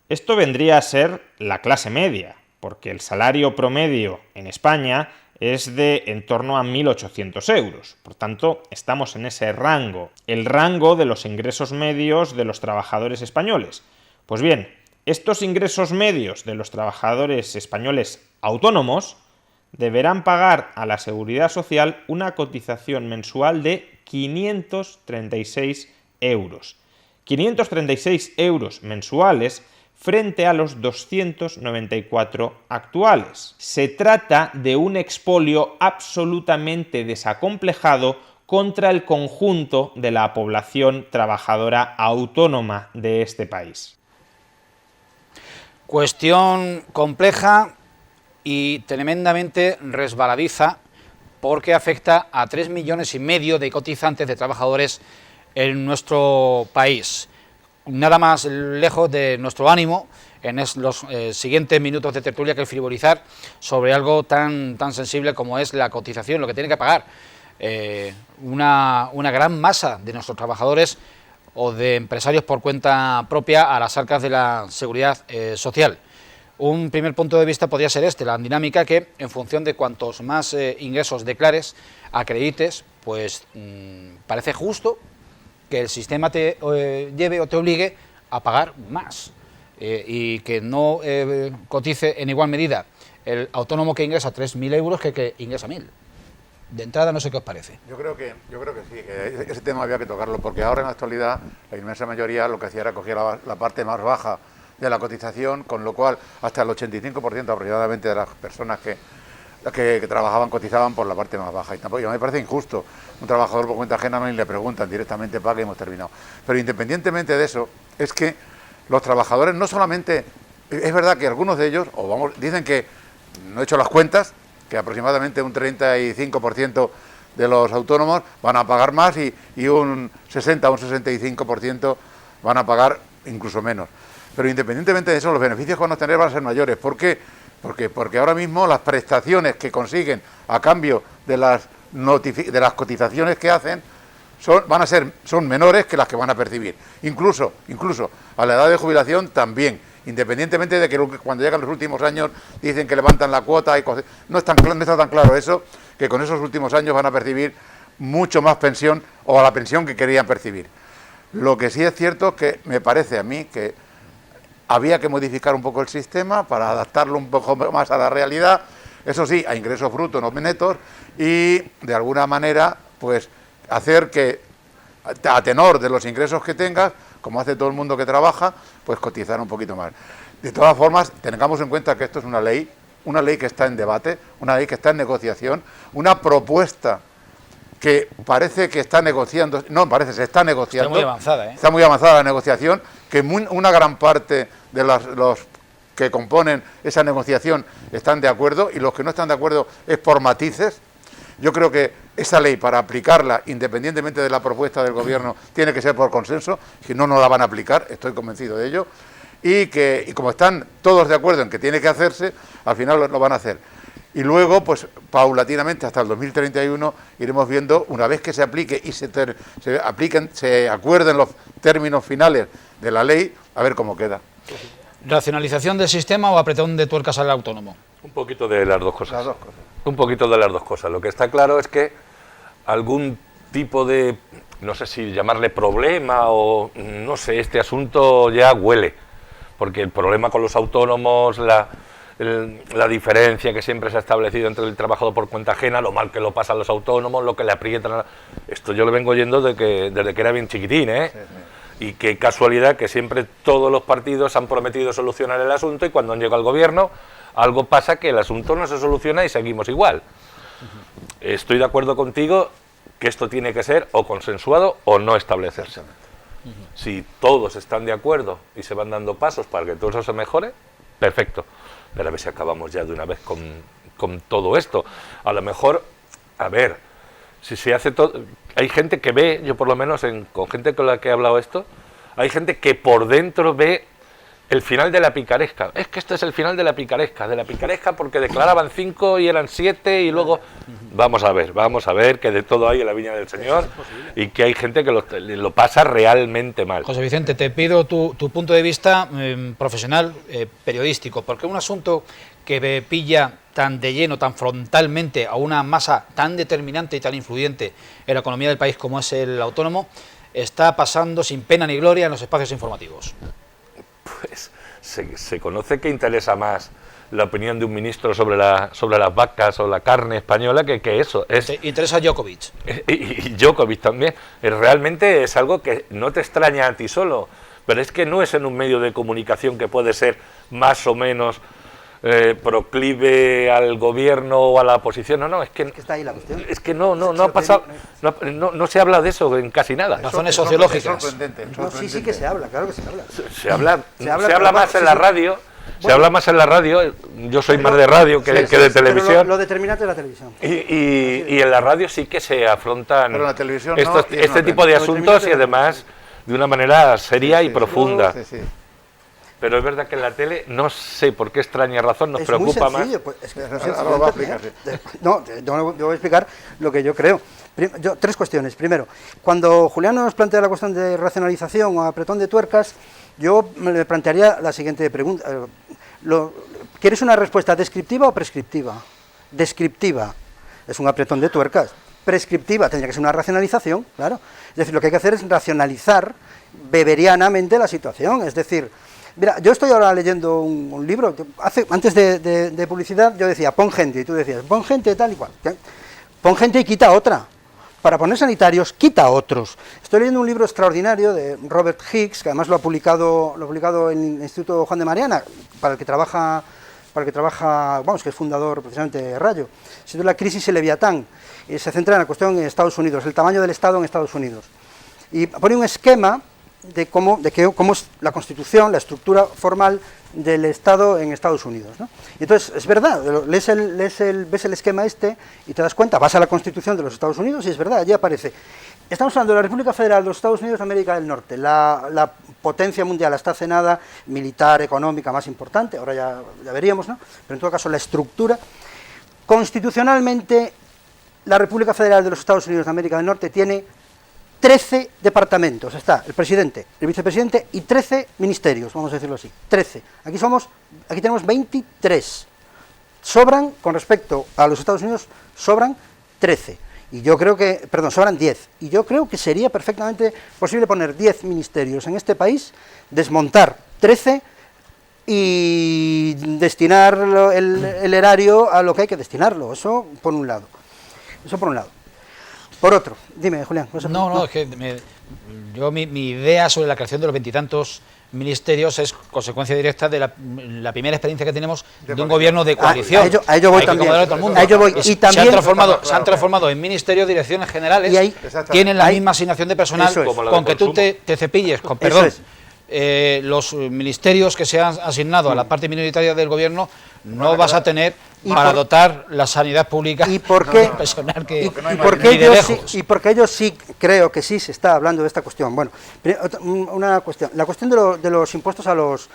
esto vendría a ser la clase media, porque el salario promedio en España es de en torno a 1.800 euros. Por tanto, estamos en ese rango, el rango de los ingresos medios de los trabajadores españoles. Pues bien, estos ingresos medios de los trabajadores españoles autónomos deberán pagar a la Seguridad Social una cotización mensual de 536 euros. 536 euros mensuales frente a los 294 actuales. Se trata de un expolio absolutamente desacomplejado contra el conjunto de la población trabajadora autónoma de este país. Cuestión compleja y tremendamente resbaladiza porque afecta a 3,5 millones de cotizantes de trabajadores en nuestro país. Nada más lejos de nuestro ánimo en los siguientes minutos de tertulia que frivolizar sobre algo tan sensible como es la cotización, lo que tiene que pagar una gran masa de nuestros trabajadores o de empresarios por cuenta propia a las arcas de la Seguridad Social. Un primer punto de vista podría ser la dinámica que en función de cuantos más ingresos declares, acredites, pues parece justo que el sistema te lleve o te obligue a pagar más y que no cotice en igual medida el autónomo que ingresa 3.000 euros que ingresa 1.000. De entrada no sé qué os parece. Yo creo que sí, que ese tema había que tocarlo, porque ahora en la actualidad la inmensa mayoría lo que hacía era coger la parte más baja de la cotización, con lo cual hasta el 85% aproximadamente de las personas que trabajaban cotizaban por la parte más baja. Y tampoco, me parece injusto. Un trabajador por cuenta ajena no le preguntan, directamente paga y hemos terminado. Pero independientemente de eso, es que los trabajadores no solamente, es verdad que algunos de ellos, dicen que, no he hecho las cuentas, que aproximadamente un 35% de los autónomos van a pagar más y un 60 o un 65% van a pagar incluso menos. Pero independientemente de eso, los beneficios que van a tener van a ser mayores. ¿Por qué? Porque ahora mismo las prestaciones que consiguen a cambio de las cotizaciones que hacen son menores que las que van a percibir. Incluso a la edad de jubilación también. Independientemente de que cuando llegan los últimos años dicen que levantan la cuota y cosas, no está tan claro eso, que con esos últimos años van a percibir mucho más pensión o a la pensión que querían percibir. Lo que sí es cierto es que me parece a mí que había que modificar un poco el sistema para adaptarlo un poco más a la realidad, eso sí, a ingresos brutos, no netos, y de alguna manera pues hacer que a tenor de los ingresos que tengas, como hace todo el mundo que trabaja, pues cotizar un poquito más. De todas formas, tengamos en cuenta que esto es una ley que está en debate, una ley que está en negociación, una propuesta que parece que está negociando, se está negociando. Está muy avanzada, ¿eh? Está muy avanzada la negociación, que una gran parte de los que componen esa negociación están de acuerdo, y los que no están de acuerdo es por matices. Yo creo que esa ley, para aplicarla, independientemente de la propuesta del Gobierno, tiene que ser por consenso, si no, no la van a aplicar, estoy convencido de ello, y como están todos de acuerdo en que tiene que hacerse, al final lo van a hacer. Y luego, pues paulatinamente, hasta el 2031, iremos viendo, una vez que se aplique y se acuerden los términos finales de la ley, a ver cómo queda. ¿Racionalización del sistema o apretón de tuercas al autónomo? Un poquito de las dos cosas. Las dos cosas. Un poquito de las dos cosas. Lo que está claro es que algún tipo de, no sé si llamarle problema o no sé, este asunto ya huele. Porque el problema con los autónomos, la diferencia que siempre se ha establecido entre el trabajador por cuenta ajena, lo mal que lo pasan los autónomos, lo que le aprietan. Esto yo lo vengo oyendo desde que era bien chiquitín, ¿eh? Sí, sí. Y qué casualidad que siempre todos los partidos han prometido solucionar el asunto y cuando han llegado al gobierno algo pasa que el asunto no se soluciona y seguimos igual. Estoy de acuerdo contigo que esto tiene que ser o consensuado o no establecerse. Si todos están de acuerdo y se van dando pasos para que todo eso se mejore, perfecto. Pero a ver si acabamos ya de una vez con todo esto. A lo mejor, a ver, si se hace todo... Hay gente que ve, yo por lo menos con gente con la que he hablado esto, hay gente que por dentro ve el final de la picaresca. Es que este es el final de la picaresca porque declaraban 5 y eran 7 y luego... Vamos a ver que de todo hay en la viña del Señor y que hay gente que lo pasa realmente mal. José Vicente, te pido tu punto de vista profesional, periodístico, porque un asunto que pilla tan de lleno, tan frontalmente a una masa tan determinante y tan influyente en la economía del país como es el autónomo, está pasando sin pena ni gloria en los espacios informativos. Pues se conoce que interesa más la opinión de un ministro sobre las vacas o la carne española que eso. Te interesa Djokovic. Y Djokovic también. Realmente es algo que no te extraña a ti solo, pero es que no es en un medio de comunicación que puede ser más o menos proclive al gobierno o a la oposición. No, es que está ahí la cuestión. Es que no ha pasado, no se habla de eso en casi nada. Razones sociológicas. Sí que se habla, claro que se habla. Se habla más en la radio. Se habla más en la radio, yo soy más de radio que de televisión. Lo determinante es la televisión. Y en la radio sí que se afrontan la televisión este tipo de asuntos y además de una manera seria y profunda. Pero es verdad que en la tele, no sé por qué extraña razón, nos preocupa más. Pues, es que yo voy a explicar lo que yo creo. Tres cuestiones. Primero, cuando Julián nos plantea la cuestión de racionalización o apretón de tuercas, yo me plantearía la siguiente pregunta. ¿Quieres una respuesta descriptiva o prescriptiva? Descriptiva es un apretón de tuercas. Prescriptiva tendría que ser una racionalización, claro. Es decir, lo que hay que hacer es racionalizar beberianamente la situación. Es decir, mira, yo estoy ahora leyendo un libro, antes de publicidad yo decía, pon gente, y tú decías, pon gente tal y cual. Pon gente y quita otra. Para poner sanitarios, quita otros. Estoy leyendo un libro extraordinario de Robert Hicks, que además lo ha publicado en el Instituto Juan de Mariana, para el que trabaja, vamos, que es fundador precisamente de Rayo. Se titula La crisis y Leviatán, y se centra en la cuestión en Estados Unidos, el tamaño del Estado en Estados Unidos. Y pone un esquema de cómo es la constitución, la estructura formal del Estado en Estados Unidos, ¿no? Y entonces, es verdad, ves el esquema este y te das cuenta, vas a la Constitución de los Estados Unidos y es verdad, allí aparece. Estamos hablando de la República Federal de los Estados Unidos de América del Norte, la potencia mundial hasta hace nada, militar, económica más importante, ahora ya veríamos, ¿no? Pero en todo caso la estructura. Constitucionalmente, la República Federal de los Estados Unidos de América del Norte tiene 13 departamentos, está el presidente, el vicepresidente y 13 ministerios, vamos a decirlo así, 13. Aquí tenemos 23. Sobran, con respecto a los Estados Unidos, sobran 13. Y yo creo que, perdón, sobran 10. Y yo creo que sería perfectamente posible poner 10 ministerios en este país, desmontar 13 y destinar el erario a lo que hay que destinarlo. Eso por un lado. Por otro, dime, Julián. No, es que mi idea sobre la creación de los veintitantos ministerios es consecuencia directa de la primera experiencia que tenemos de un gobierno de coalición. A ello voy también. Y se han transformado en ministerios, direcciones generales, tienen la misma asignación de personal, con que tú te cepilles, con perdón. Los ministerios que se han asignado a la parte minoritaria del gobierno no vas a tener para dotar la sanidad pública. ¿Y por qué? Y porque yo sí creo que sí se está hablando de esta cuestión. Bueno, una cuestión, la cuestión de los impuestos a los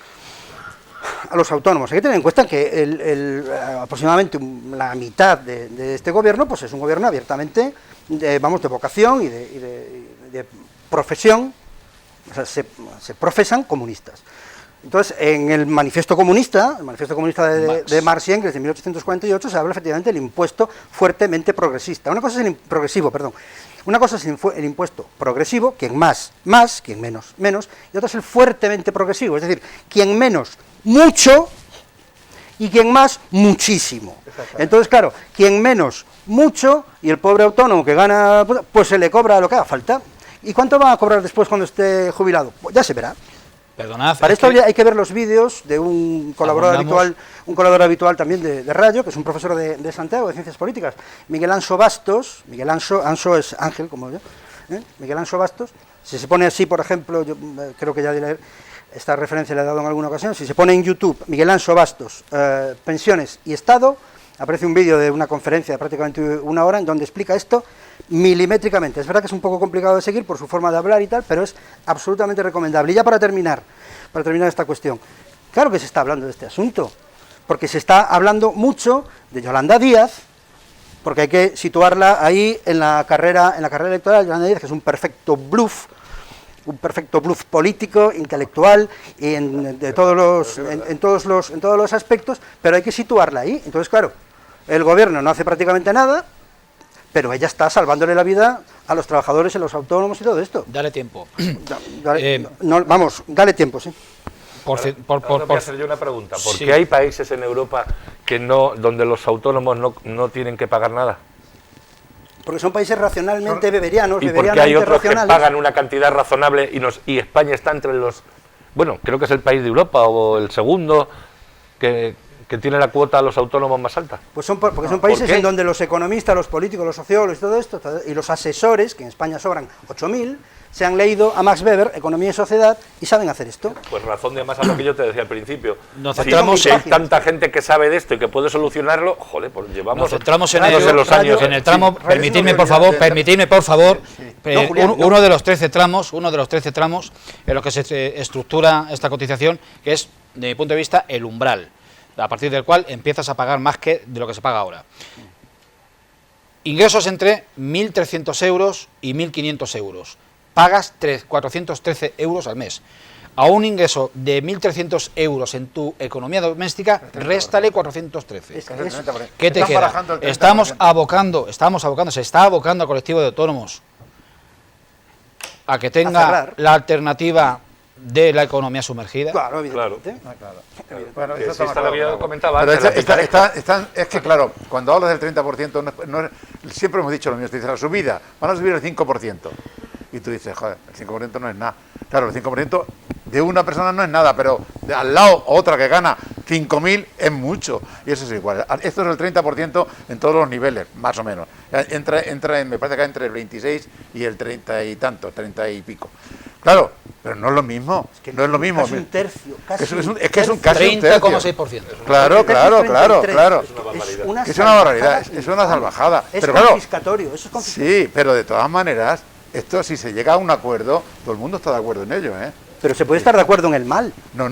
autónomos. Hay que tener en cuenta que aproximadamente la mitad de este gobierno pues es un gobierno abiertamente de vocación y de profesión. O sea, se profesan comunistas. Entonces, en el manifiesto comunista de Marx y Engels de 1848, se habla efectivamente del impuesto fuertemente progresista. Una cosa es el impuesto progresivo, quien más, quien menos, y otra es el fuertemente progresivo, es decir, quien menos, mucho, y quien más, muchísimo. Entonces, claro, quien menos, mucho, y el pobre autónomo que gana, pues se le cobra lo que haga falta. ¿Y cuánto va a cobrar después cuando esté jubilado? Pues ya se verá. Perdonad. Para esto hay que ver los vídeos de un colaborador habitual también de Rayo, que es un profesor de Santiago, de Ciencias Políticas, Miguel Anso Bastos. Miguel Anso es Ángel, como yo. Miguel Anso Bastos. Si se pone así, por ejemplo, yo creo que ya diré, esta referencia la he dado en alguna ocasión, si se pone en YouTube Miguel Anso Bastos, pensiones y Estado, aparece un vídeo de una conferencia de prácticamente 1 hora en donde explica esto milimétricamente. Es verdad que es un poco complicado de seguir por su forma de hablar y tal, pero es absolutamente recomendable. Y ya para terminar esta cuestión, claro que se está hablando de este asunto, porque se está hablando mucho de Yolanda Díaz, porque hay que situarla ahí en la carrera electoral. Yolanda Díaz, que es un perfecto bluff político, intelectual, y en todos los aspectos, pero hay que situarla ahí. Entonces, claro, el gobierno no hace prácticamente nada, pero ella está salvándole la vida a los trabajadores y los autónomos y todo esto. Dale tiempo. Dale tiempo, sí. Ahora voy a hacer yo una pregunta. ¿Por qué hay países en Europa donde los autónomos no tienen que pagar nada? Porque son países racionalmente beberianos, ¿Y por qué hay otros que pagan una cantidad razonable y España está entre los... Bueno, creo que es el país de Europa o el segundo que tiene la cuota a los autónomos más alta? Pues porque son países en donde los economistas, los políticos, los sociólogos y todo esto, y los asesores, que en España sobran 8.000, se han leído a Max Weber, Economía y Sociedad, y saben hacer esto. Pues razón de más a lo que yo te decía al principio. Si hay tanta gente que sabe de esto y que puede solucionarlo, joder, pues llevamos... Nos centramos en el tramo, permitidme por favor, uno de los 13 tramos en los que se estructura esta cotización, que es, de mi punto de vista, el umbral, a partir del cual empiezas a pagar más que de lo que se paga ahora. Ingresos entre 1.300 euros y 1.500 euros. Pagas 413 euros al mes. A un ingreso de 1.300 euros en tu economía doméstica, réstale 413. ¿Qué te queda? Se está abocando al colectivo de autónomos a que tenga la alternativa de la economía sumergida. Claro, evidentemente. Bueno, eso está lo que yo comentaba. Pero es que, claro, cuando hablas del 30%, siempre hemos dicho lo mismo, te dice la subida, van a subir el 5%. Y tú dices, joder, el 5% no es nada. Claro, el 5% de una persona no es nada, pero de al lado otra que gana 5.000 es mucho. Y eso es igual. Esto es el 30% en todos los niveles, más o menos. Me parece que entre el 26 y el 30 y tanto, 30 y pico. Claro, pero no es lo mismo. Es que no es lo mismo. Es un tercio. Es que es un casi un tercio. 30,6%. Claro. Es una barbaridad. Es una salvajada. Es pero confiscatorio. Eso es confiscatorio. Sí, pero de todas maneras, esto si se llega a un acuerdo, todo el mundo está de acuerdo en ello, ¿eh? Pero se puede estar de acuerdo en el mal. Pero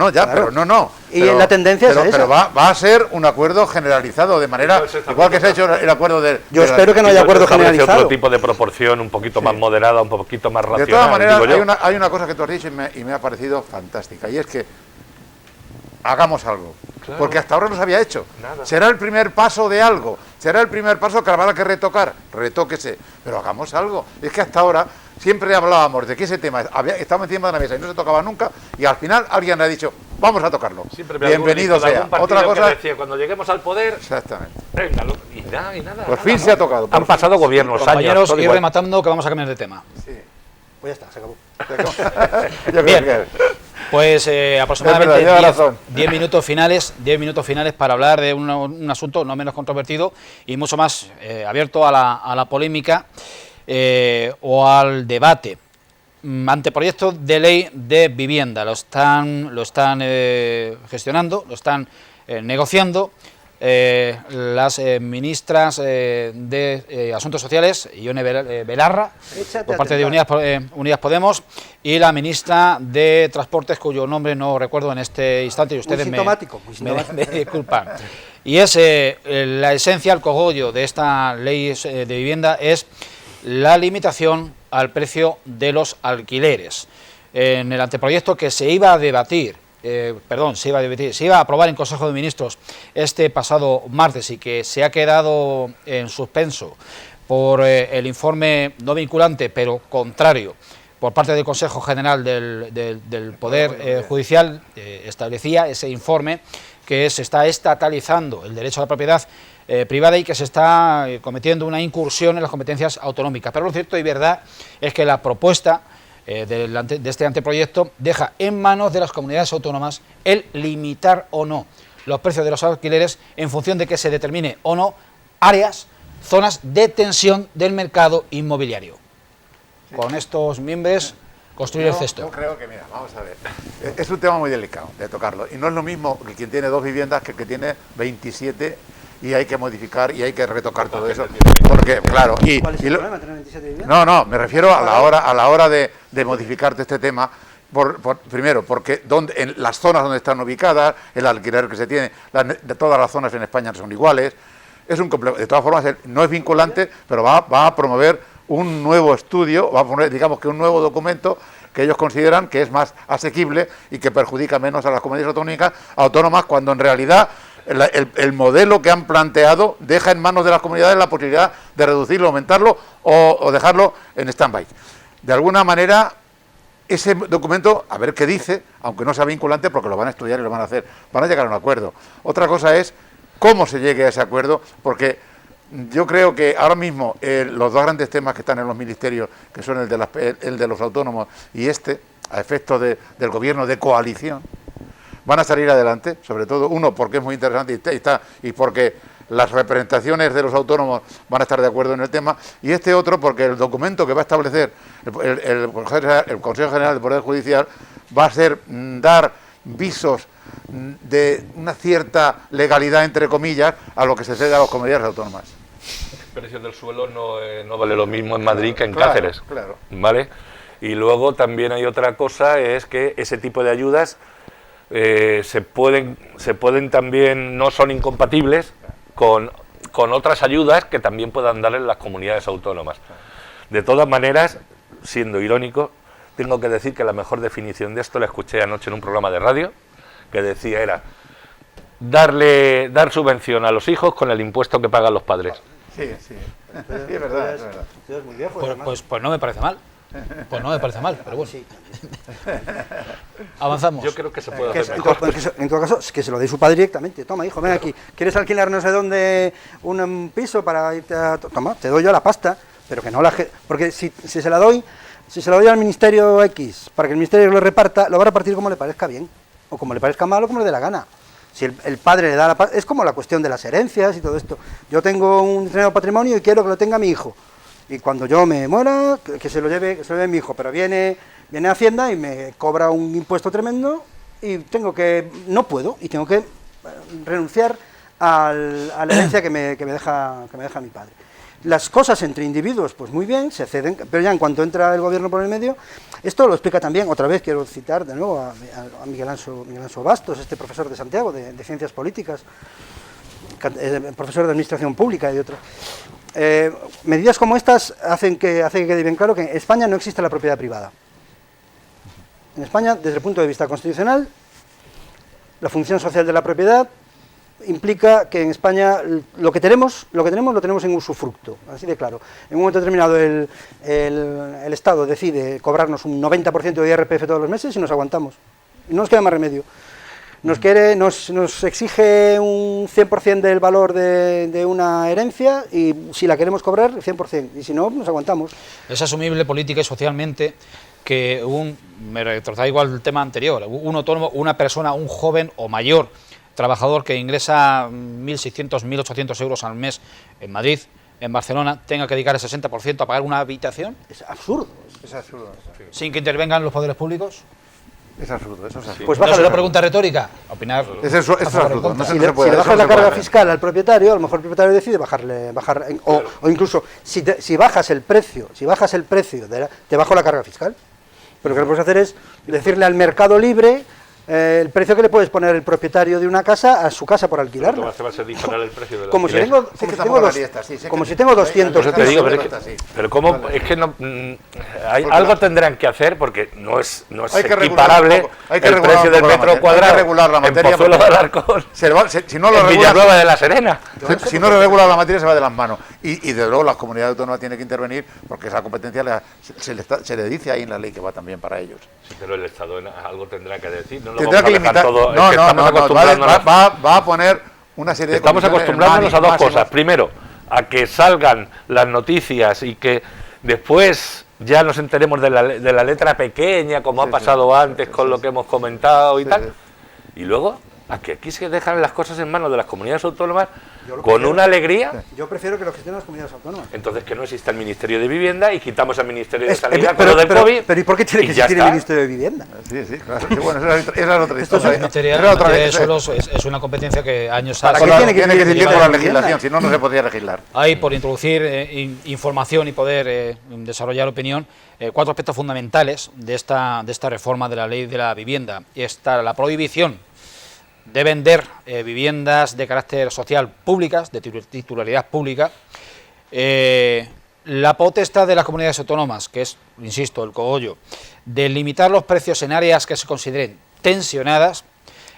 no. Y la tendencia es esa. Pero va a ser un acuerdo generalizado, de manera, igual que se ha hecho el acuerdo de... Yo espero que no haya acuerdo generalizado. Otro tipo de proporción, un poquito más moderada, un poquito más racional. De todas maneras, hay una cosa que tú has dicho y me ha parecido fantástica, y es que hagamos algo. Claro. Porque hasta ahora no se había hecho. Nada. Será el primer paso de algo. Será el primer paso que habrá que retocar. Retóquese. Pero hagamos algo. Es que hasta ahora siempre hablábamos de que ese tema estaba encima de la mesa y no se tocaba nunca. Y al final alguien le ha dicho, vamos a tocarlo. Bienvenido sea. Otra cosa. Decía, cuando lleguemos al poder. Exactamente. Venga, y nada. Por fin se ha tocado. Han pasado gobiernos, compañeros, años. Ir rematando, que vamos a cambiar de tema. Sí. Pues ya está, se acabó. Bien. Pues aproximadamente 10 minutos finales para hablar de un asunto no menos controvertido y mucho más abierto a la polémica o al debate. Anteproyecto de ley de vivienda, lo están gestionando, lo están negociando las ministras de Asuntos Sociales, Ione Belarra, por parte de Unidas Podemos, y la ministra de Transportes, cuyo nombre no recuerdo en este instante, y ustedes me disculpan. Y es la esencia, el cogollo de esta ley de vivienda es la limitación al precio de los alquileres. En el anteproyecto que se iba a debatir, se iba a aprobar en Consejo de Ministros este pasado martes y que se ha quedado en suspenso por el informe no vinculante pero contrario por parte del Consejo General del Poder Judicial. Establecía ese informe que se está estatalizando el derecho a la propiedad privada y que se está cometiendo una incursión en las competencias autonómicas. Pero lo cierto y verdad es que la propuesta de este anteproyecto deja en manos de las comunidades autónomas el limitar o no los precios de los alquileres en función de que se determine o no áreas, zonas de tensión del mercado inmobiliario. Sí. Con estos miembros construir el cesto. Yo creo que, mira, vamos a ver, es un tema muy delicado de tocarlo, y no es lo mismo que quien tiene 2 viviendas que el que tiene 27, y hay que modificar y hay que retocar todo eso, porque, claro, ¿Cuál es el problema, tener 27 viviendas? No, me refiero a la hora de modificarte este tema. Primero, porque en las zonas donde están ubicadas, el alquiler que se tiene, de todas las zonas en España son iguales. Es un complejo. De todas formas, no es vinculante, pero va a promover un nuevo estudio, va a poner, digamos que un nuevo documento que ellos consideran que es más asequible y que perjudica menos a las comunidades autónomas, cuando en realidad el modelo que han planteado deja en manos de las comunidades la posibilidad de reducirlo, aumentarlo o dejarlo en stand-by. De alguna manera, ese documento, a ver qué dice, aunque no sea vinculante, porque lo van a estudiar y lo van a hacer, van a llegar a un acuerdo. Otra cosa es cómo se llegue a ese acuerdo, porque yo creo que ahora mismo los 2 grandes temas que están en los ministerios, que son el de los autónomos y a efectos del gobierno de coalición, van a salir adelante, sobre todo uno porque es muy interesante y porque las representaciones de los autónomos van a estar de acuerdo en el tema, y otro porque el documento que va a establecer el Consejo General del Poder Judicial va a ser dar visos de una cierta legalidad, entre comillas, a lo que se cede a las comunidades autónomas. El precio del suelo no vale lo mismo en Madrid que en Cáceres, claro. ¿Vale? Y luego también hay otra cosa, es que ese tipo de ayudas se pueden también, no son incompatibles con otras ayudas que también puedan darle las comunidades autónomas. De todas maneras, siendo irónico, tengo que decir que la mejor definición de esto la escuché anoche en un programa de radio, que decía era dar subvención a los hijos con el impuesto que pagan los padres. Sí, es verdad. Es muy viejo, pues no me parece mal. Pues no me parece mal, pero bueno. Sí. Avanzamos. Yo creo que se puede hacer mejor. En todo caso, que se lo dé su padre directamente. Toma, hijo, ven aquí. ¿Quieres alquilar no sé dónde un piso para irte a... Toma, te doy yo la pasta, pero que no la... Porque si se la doy al Ministerio X para que el Ministerio lo reparta, lo va a repartir como le parezca bien, o como le parezca mal, o como le dé la gana. Si el padre le da la pasta... Es como la cuestión de las herencias y todo esto. Yo tengo un determinado patrimonio y quiero que lo tenga mi hijo. Y cuando yo me muera, que se lo lleve mi hijo, pero viene Hacienda y me cobra un impuesto tremendo y tengo que renunciar a la herencia que me deja mi padre. Las cosas entre individuos, pues muy bien, se ceden, pero ya en cuanto entra el gobierno por el medio, esto lo explica también, otra vez quiero citar de nuevo a Miguel Anso Bastos, este profesor de Santiago de Ciencias Políticas, profesor de Administración Pública y otro. Medidas como estas hacen que quede bien claro que en España no existe la propiedad privada. En España, desde el punto de vista constitucional, la función social de la propiedad implica que en España lo que tenemos lo tenemos en usufructo, así de claro. En un momento determinado el Estado decide cobrarnos un 90% de IRPF todos los meses y nos aguantamos. Y no nos queda más remedio. Nos exige un 100% del valor de una herencia y si la queremos cobrar, 100%, y si no, nos aguantamos. Es asumible política y socialmente que me retrotraigo al tema anterior, un autónomo, una persona, un joven o mayor trabajador que ingresa 1.600, 1.800 euros al mes en Madrid, en Barcelona, tenga que dedicar el 60% a pagar una habitación. Es absurdo. Sin que intervengan los poderes públicos. Es absurdo, eso es absurdo. Pues bájale la pregunta retórica. Opinar. Eso es absurdo. Si le bajas la carga fiscal al propietario, a lo mejor el propietario decide o incluso si bajas el precio, te bajo la carga fiscal. Pero lo que puedes hacer es decirle al mercado libre el precio que le puedes poner el propietario de una casa a su casa por alquilarla. Como si tengo 200 pisos. Pero cómo es que no algo tendrán que hacer porque no es equiparable el precio del metro cuadrado en Pozuelo de Alarcón, en Villanueva de la Serena. Si no lo regula la materia se va de las manos y de luego las comunidades autónomas tienen que intervenir porque esa competencia se le dice ahí en la ley que va también para ellos. Sí, pero el Estado algo tendrá que decir. Tendrá que limitar. Va a poner una serie de Estamos condiciones acostumbrándonos a dos máximas. cosas. Primero, a que salgan las noticias y que después ya nos enteremos de la letra pequeña, como Sí, ha pasado sí, antes sí, con sí, lo sí. que hemos comentado y Sí, tal. sí. Y luego, a que aquí se dejan las cosas en manos de las comunidades autónomas Yo lo con prefiero. una alegría. Yo prefiero que lo gestionen las comunidades autónomas. Entonces que no exista el Ministerio de Vivienda y quitamos al Ministerio de Es- Sanidad pero, con lo del pero- COVID. pero ¿y por qué tiene y que ya existir el está. Ministerio de Vivienda? Sí, sí, claro. Sí, bueno, esa es otra Esto historia. es- Materia, Esa es otra- materia de esa- suelos es una competencia que años ¿Para ha qué Claro, tiene que tiene que existir existir por la la vivienda? legislación, si no, no se podría legislar. Hay, por introducir información y poder desarrollar opinión, 4 aspectos fundamentales de esta reforma de la ley de la vivienda. Y está la prohibición de vender viviendas de carácter social públicas, de titularidad pública, la potestad de las comunidades autónomas, que es, insisto, el cogollo, de limitar los precios en áreas que se consideren tensionadas,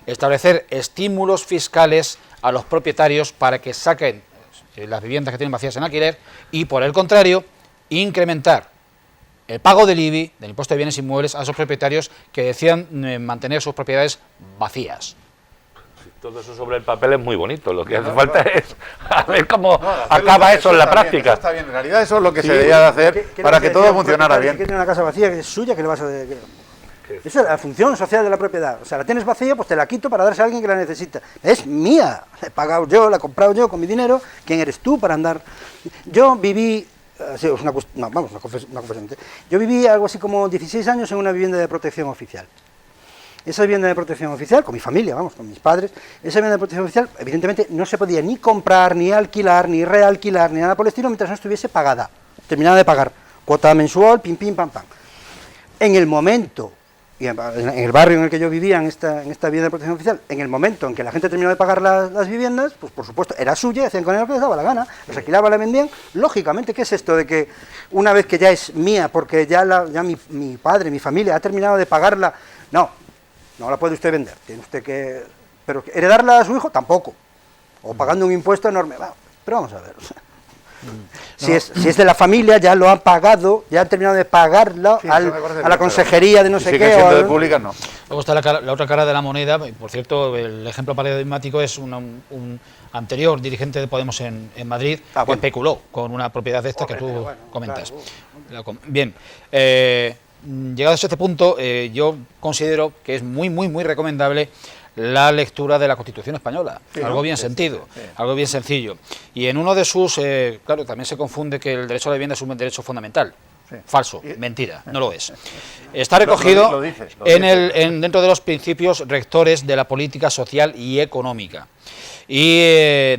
establecer estímulos fiscales a los propietarios para que saquen las viviendas que tienen vacías en alquiler y, por el contrario, incrementar el pago del IBI, del impuesto de bienes inmuebles, a esos propietarios que decidan mantener sus propiedades vacías. Todo eso sobre el papel es muy bonito. Lo que hace falta es a ver cómo No, hacerlo- acaba eso en la está bien, práctica. eso está bien. En realidad eso es lo que se debería de hacer ¿Qué para le que vas a todo decir a un funcionara propietario bien. Que tiene una casa vacía que es suya, que le vas a... Esa es la función social de la propiedad. O sea, la tienes vacía, pues te la quito para darse a alguien que la necesita. Es mía. La he pagado yo, la he comprado yo con mi dinero. ¿Quién eres tú para andar? Yo viví... sí, es una confesión. Yo viví algo así como 16 años en una vivienda de protección oficial. Esa vivienda de protección oficial, con mi familia, vamos, con mis padres, esa vivienda de protección oficial, evidentemente no se podía ni comprar, ni alquilar, ni realquilar, ni nada por el estilo, mientras no estuviese pagada, terminada de pagar, cuota mensual, pim, pim, pam, pam. En el momento, y en el barrio en el que yo vivía, en esta vivienda de protección oficial, en el momento en que la gente terminó de pagar las viviendas, pues por supuesto era suya, hacían con ella lo que les daba la gana, las alquilaban, la vendían. Lógicamente, ¿qué es esto de que una vez que ya es mía, porque ya mi padre, mi familia ha terminado de pagarla? No la puede usted vender, tiene usted que... Pero heredarla a su hijo, tampoco. O pagando un impuesto enorme. Bueno, pero vamos a ver. O sea, si es de la familia, ya lo han pagado, ya han terminado de pagarla Sí, eso me parece a bien, la consejería de no si sé sigue qué. siendo o de públicas, no. Luego está la otra cara de la moneda. Por cierto, el ejemplo paradigmático es un anterior dirigente de Podemos en Madrid que Bueno. especuló con una propiedad de esta que tú Bueno, comentas. claro. Bien, llegados a este punto, yo considero que es muy recomendable la lectura de la Constitución española, Sí, algo ¿no? bien Sí, sentido, sí. algo bien sencillo. Y en uno de sus, claro, también se confunde que el derecho a la vivienda es un derecho fundamental. Sí. Falso, Y- mentira, no lo es. Está recogido lo dices, lo en dices. dentro de los principios rectores de la política social y económica. Y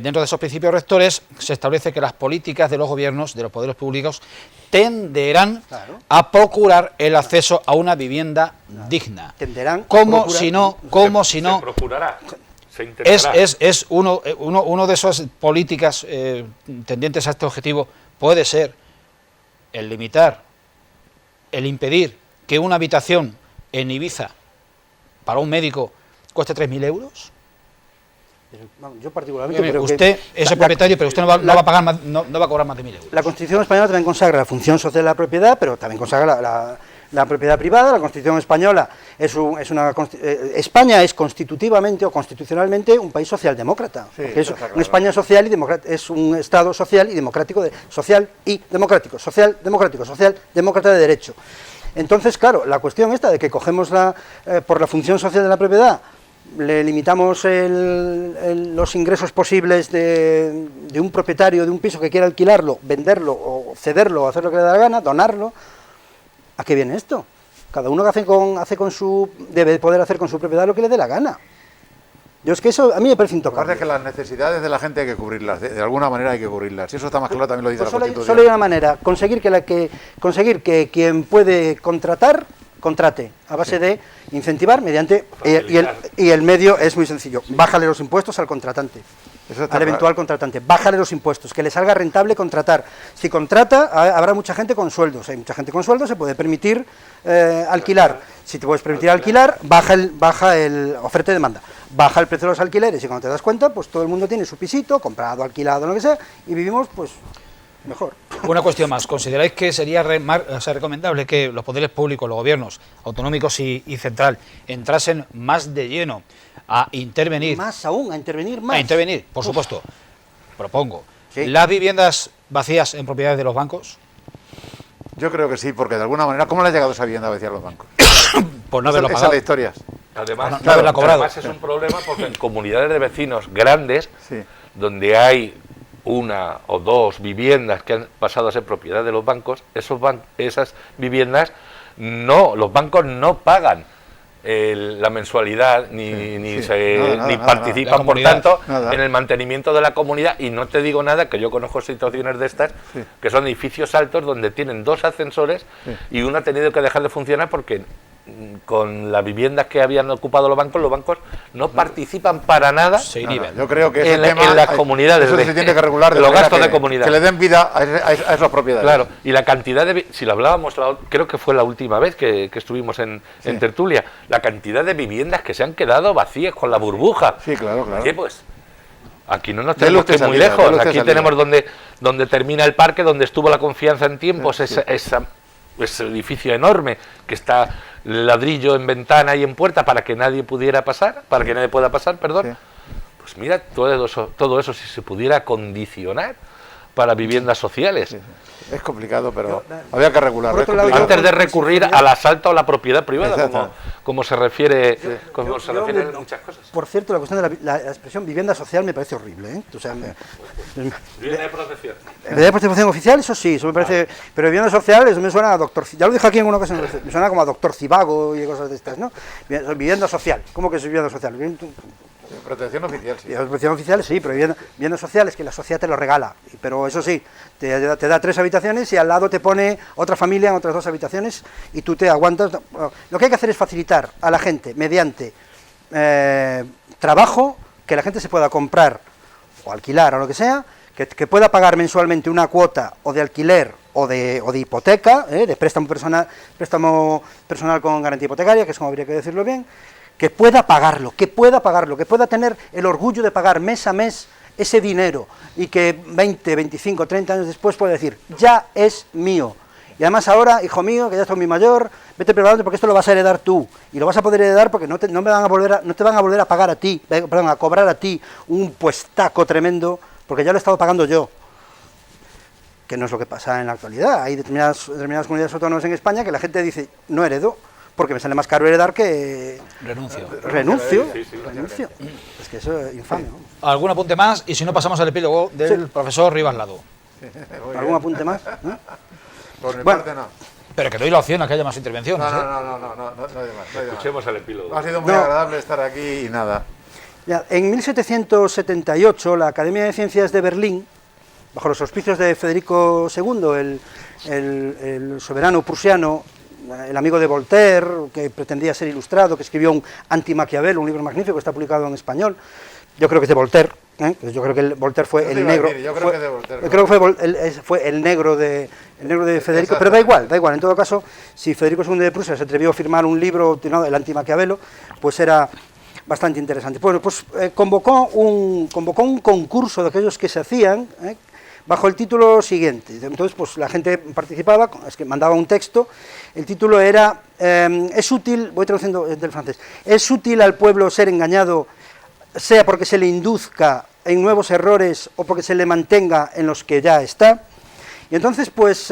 dentro de esos principios rectores se establece que las políticas de los gobiernos, de los poderes públicos, tenderán Claro. a procurar el acceso a una vivienda digna. Tenderán a Como procurar- si no, como si Se no, procurará, se intentará. es uno de esas políticas tendientes a este objetivo, puede ser el limitar, el impedir que una habitación en Ibiza para un médico cueste 3.000 euros. Pero, vamos, yo particularmente Mire, creo que usted es el propietario, pero usted no va a pagar más, no va a cobrar más de 1.000 euros. la Constitución española también consagra la función social de la propiedad, pero también consagra la propiedad privada. La Constitución española España es constitutivamente o constitucionalmente un país socialdemócrata. Sí, Porque es está claro. una España social y democrática, es un Estado social y democrático, social demócrata de derecho. Entonces, claro, la cuestión esta de que cogemos por la función social de la propiedad, le limitamos los ingresos posibles de un propietario de un piso que quiera alquilarlo, venderlo o cederlo o hacer lo que le da la gana, donarlo. ¿A qué viene esto? Cada uno debe poder hacer con su propiedad lo que le dé la gana. Yo es que eso a mí me parece Lo que pasa intocable. es que las necesidades de la gente hay que cubrirlas, de alguna manera hay que cubrirlas. Y eso está más claro, también lo dice Pues la solo Constitución. hay una manera, conseguir que quien puede contratar, contrate, a base de incentivar mediante... Y el medio es muy sencillo, bájale los impuestos al contratante, Eso está al claro. eventual contratante, bájale los impuestos, que le salga rentable contratar. Si contrata, habrá mucha gente con sueldos, hay mucha gente con sueldos, se puede permitir alquilar. Si te puedes permitir alquilar, baja el oferta y demanda, baja el precio de los alquileres y cuando te das cuenta, pues todo el mundo tiene su pisito, comprado, alquilado, lo que sea, y vivimos pues mejor. Una cuestión más. ¿Consideráis que sería recomendable que los poderes públicos, los gobiernos autonómicos y central, entrasen más de lleno a intervenir? Más aún, a intervenir más. A intervenir, por supuesto. Propongo. Sí. ¿Las viviendas vacías en propiedades de los bancos? Yo creo que sí, porque de alguna manera, ¿cómo le ha llegado esa vivienda vacía a los bancos? Por no haberlo Esa es pagado. la historia. Además, no haberla cobrado. además es un problema porque en comunidades de vecinos grandes, Sí. donde hay una o dos viviendas que han pasado a ser propiedad de los bancos, esas viviendas los bancos no pagan la mensualidad ni Nada, participan, La por comunidad, tanto, nada. en el mantenimiento de la comunidad. Y no te digo nada, que yo conozco situaciones de estas, Sí. que son edificios altos donde tienen 2 ascensores y uno ha tenido que dejar de funcionar porque con las viviendas que habían ocupado los bancos no participan para nada Se No, inhiben. yo creo que ese en tema, las comunidades eso de- se tiene que regular de los manera gastos que- de comunidad. Que le den vida a esas propiedades. Claro, y la cantidad de... Si lo hablábamos, creo que fue la última vez que estuvimos en tertulia, la cantidad de viviendas que se han quedado vacías con la burbuja. Sí, claro. Oye, pues, aquí no nos Dele tenemos usted que ir muy salida, lejos. dele usted Aquí salida. tenemos donde termina el parque, donde estuvo la Confianza en tiempos, ese edificio enorme que está ladrillo en ventana y en puerta para que nadie pueda pasar, perdón. Sí. Pues mira, todo eso si se pudiera condicionar para viviendas sociales. Es complicado, pero había que regularlo. Por Es otro lado, complicado. Antes de recurrir al asalto a la propiedad privada, Exacto. como se refiere, como Yo- se yo refiere me- en muchas cosas. Por cierto, la cuestión de la expresión vivienda social me parece horrible, ¿eh? O sea, Vivienda de protección. vivienda de protección oficial, eso sí, eso me parece. Pero vivienda social, eso me suena a doctor. Ya lo dije aquí en una ocasión, me suena como a doctor Cibago y cosas de estas, ¿no? Vivienda social, ¿cómo que es vivienda social? Protección oficial, sí. Protección oficial, sí, pero vivienda social es que la sociedad te lo regala. Pero eso sí, te da 3 habitaciones y al lado te pone otra familia en otras 2 habitaciones y tú te aguantas. Lo que hay que hacer es facilitar a la gente, mediante trabajo, que la gente se pueda comprar o alquilar o lo que sea, que pueda pagar mensualmente una cuota o de alquiler o de hipoteca, de préstamo personal con garantía hipotecaria, que es como habría que decirlo bien, que pueda pagarlo, que pueda tener el orgullo de pagar mes a mes ese dinero y que 20, 25, 30 años después pueda decir, ya es mío. Y además ahora, hijo mío, que ya estoy muy mayor, vete preparando porque esto lo vas a heredar tú. Y lo vas a poder heredar porque no te van a volver a pagar a ti, a cobrar a ti un puestaco tremendo, porque ya lo he estado pagando yo. Que no es lo que pasa en la actualidad. Hay determinadas comunidades autónomas en España que la gente dice, no heredo, porque me sale más caro heredar que... Renuncio. Renuncio. Es que eso es infame, ¿no? ¿Algún apunte más? Y si no, pasamos al epílogo del profesor Rivas Lado. ¿Algún apunte más? ¿No? Por mi Bueno. parte, no. Pero que doy la opción a que haya más intervenciones. No ¿eh? hay más, no hay más. Escuchemos el epílogo. Ha sido muy No. agradable estar aquí y nada. Ya, en 1778, la Academia de Ciencias de Berlín, bajo los auspicios de Federico II, el soberano prusiano, el amigo de Voltaire, que pretendía ser ilustrado, que escribió un Anti-Maquiavelo, un libro magnífico que está publicado en español. Yo creo que es de Voltaire, ¿eh? Yo creo que Voltaire fue Eso el te iba a negro. decir, yo creo que es de Voltaire, Yo creo que fue el negro de Federico, pero da igual. En todo caso, si Federico II de Prusia se atrevió a firmar un libro titulado El Anti-Maquiavelo, pues era bastante interesante. Bueno, pues convocó un concurso de aquellos que se hacían, bajo el título siguiente. Entonces, pues la gente participaba, es que mandaba un texto. El título era, es útil, voy traduciendo del francés, es útil al pueblo ser engañado, sea porque se le induzca en nuevos errores o porque se le mantenga en los que ya está. Y entonces, pues,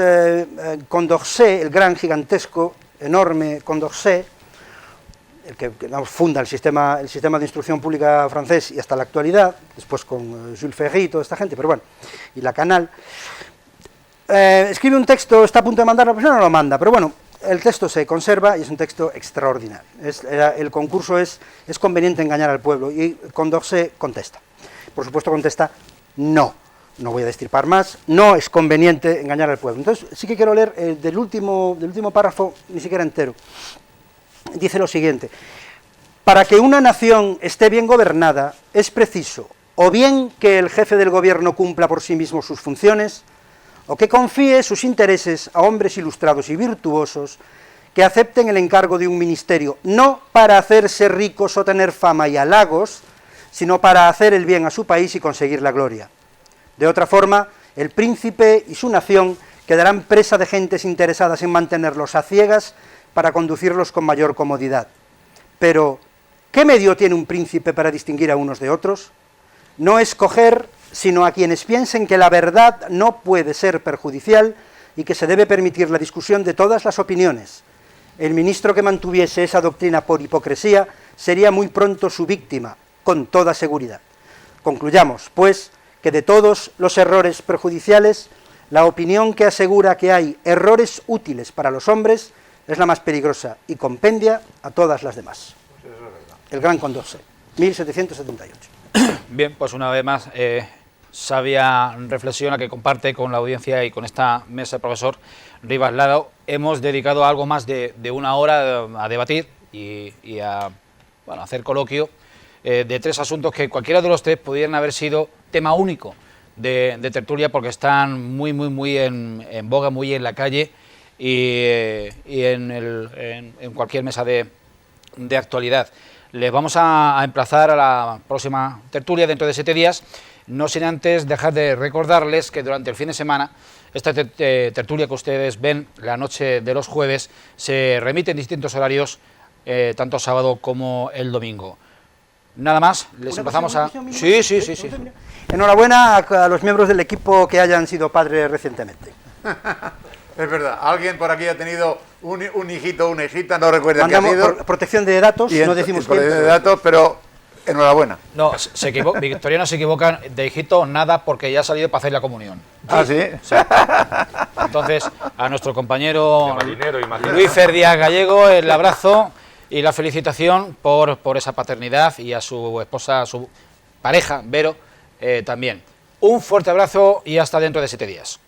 Condorcet, el gran, gigantesco, enorme Condorcet, el que funda el sistema de instrucción pública francés y hasta la actualidad, después con Jules Ferry y toda esta gente, pero bueno, y la Canal, escribe un texto, está a punto de mandarlo, pues no lo manda, pero bueno, el texto se conserva y es un texto extraordinario. El concurso es conveniente engañar al pueblo y Condorcet contesta. Por supuesto contesta no voy a destripar más, no es conveniente engañar al pueblo. Entonces sí que quiero leer del último párrafo, ni siquiera entero. Dice lo siguiente: para que una nación esté bien gobernada es preciso o bien que el jefe del gobierno cumpla por sí mismo sus funciones, o que confíe sus intereses a hombres ilustrados y virtuosos que acepten el encargo de un ministerio, no para hacerse ricos o tener fama y halagos, sino para hacer el bien a su país y conseguir la gloria. De otra forma, el príncipe y su nación quedarán presa de gentes interesadas en mantenerlos a ciegas para conducirlos con mayor comodidad. Pero, ¿qué medio tiene un príncipe para distinguir a unos de otros? No escoger, sino a quienes piensen que la verdad no puede ser perjudicial y que se debe permitir la discusión de todas las opiniones. El ministro que mantuviese esa doctrina por hipocresía sería muy pronto su víctima, con toda seguridad. Concluyamos, pues, que de todos los errores perjudiciales, la opinión que asegura que hay errores útiles para los hombres es la más peligrosa y compendia a todas las demás. El Gran Condorcet, 1778. Bien, pues una vez más, sabia reflexión a que comparte con la audiencia y con esta mesa el profesor Rivas Lado. Hemos dedicado algo más de una hora a debatir y a hacer coloquio de tres asuntos que cualquiera de los tres pudieran haber sido tema único de tertulia, porque están muy en boga, muy en la calle y en cualquier mesa de actualidad. Les vamos a emplazar a la próxima tertulia dentro de 7 días, no sin antes dejar de recordarles que durante el fin de semana esta tertulia que ustedes ven la noche de los jueves se remite en distintos horarios, tanto sábado como el domingo. Nada más, les empezamos a... Sí. Enhorabuena a los miembros del equipo que hayan sido padres recientemente. Es verdad, alguien por aquí ha tenido un hijito o una hijita, no recuerdo qué ha sido. Por protección de datos, no decimos quién. Protección de datos, pero enhorabuena. No, Victoriano se equivocan, de hijito nada, porque ya ha salido para hacer la comunión. ¿Ah, sí? Sí. Entonces, a nuestro compañero marinero, imagino. Luis Díaz Gallego, el abrazo y la felicitación por esa paternidad, y a su esposa, a su pareja, Vero, también. Un fuerte abrazo y hasta dentro de 7 días.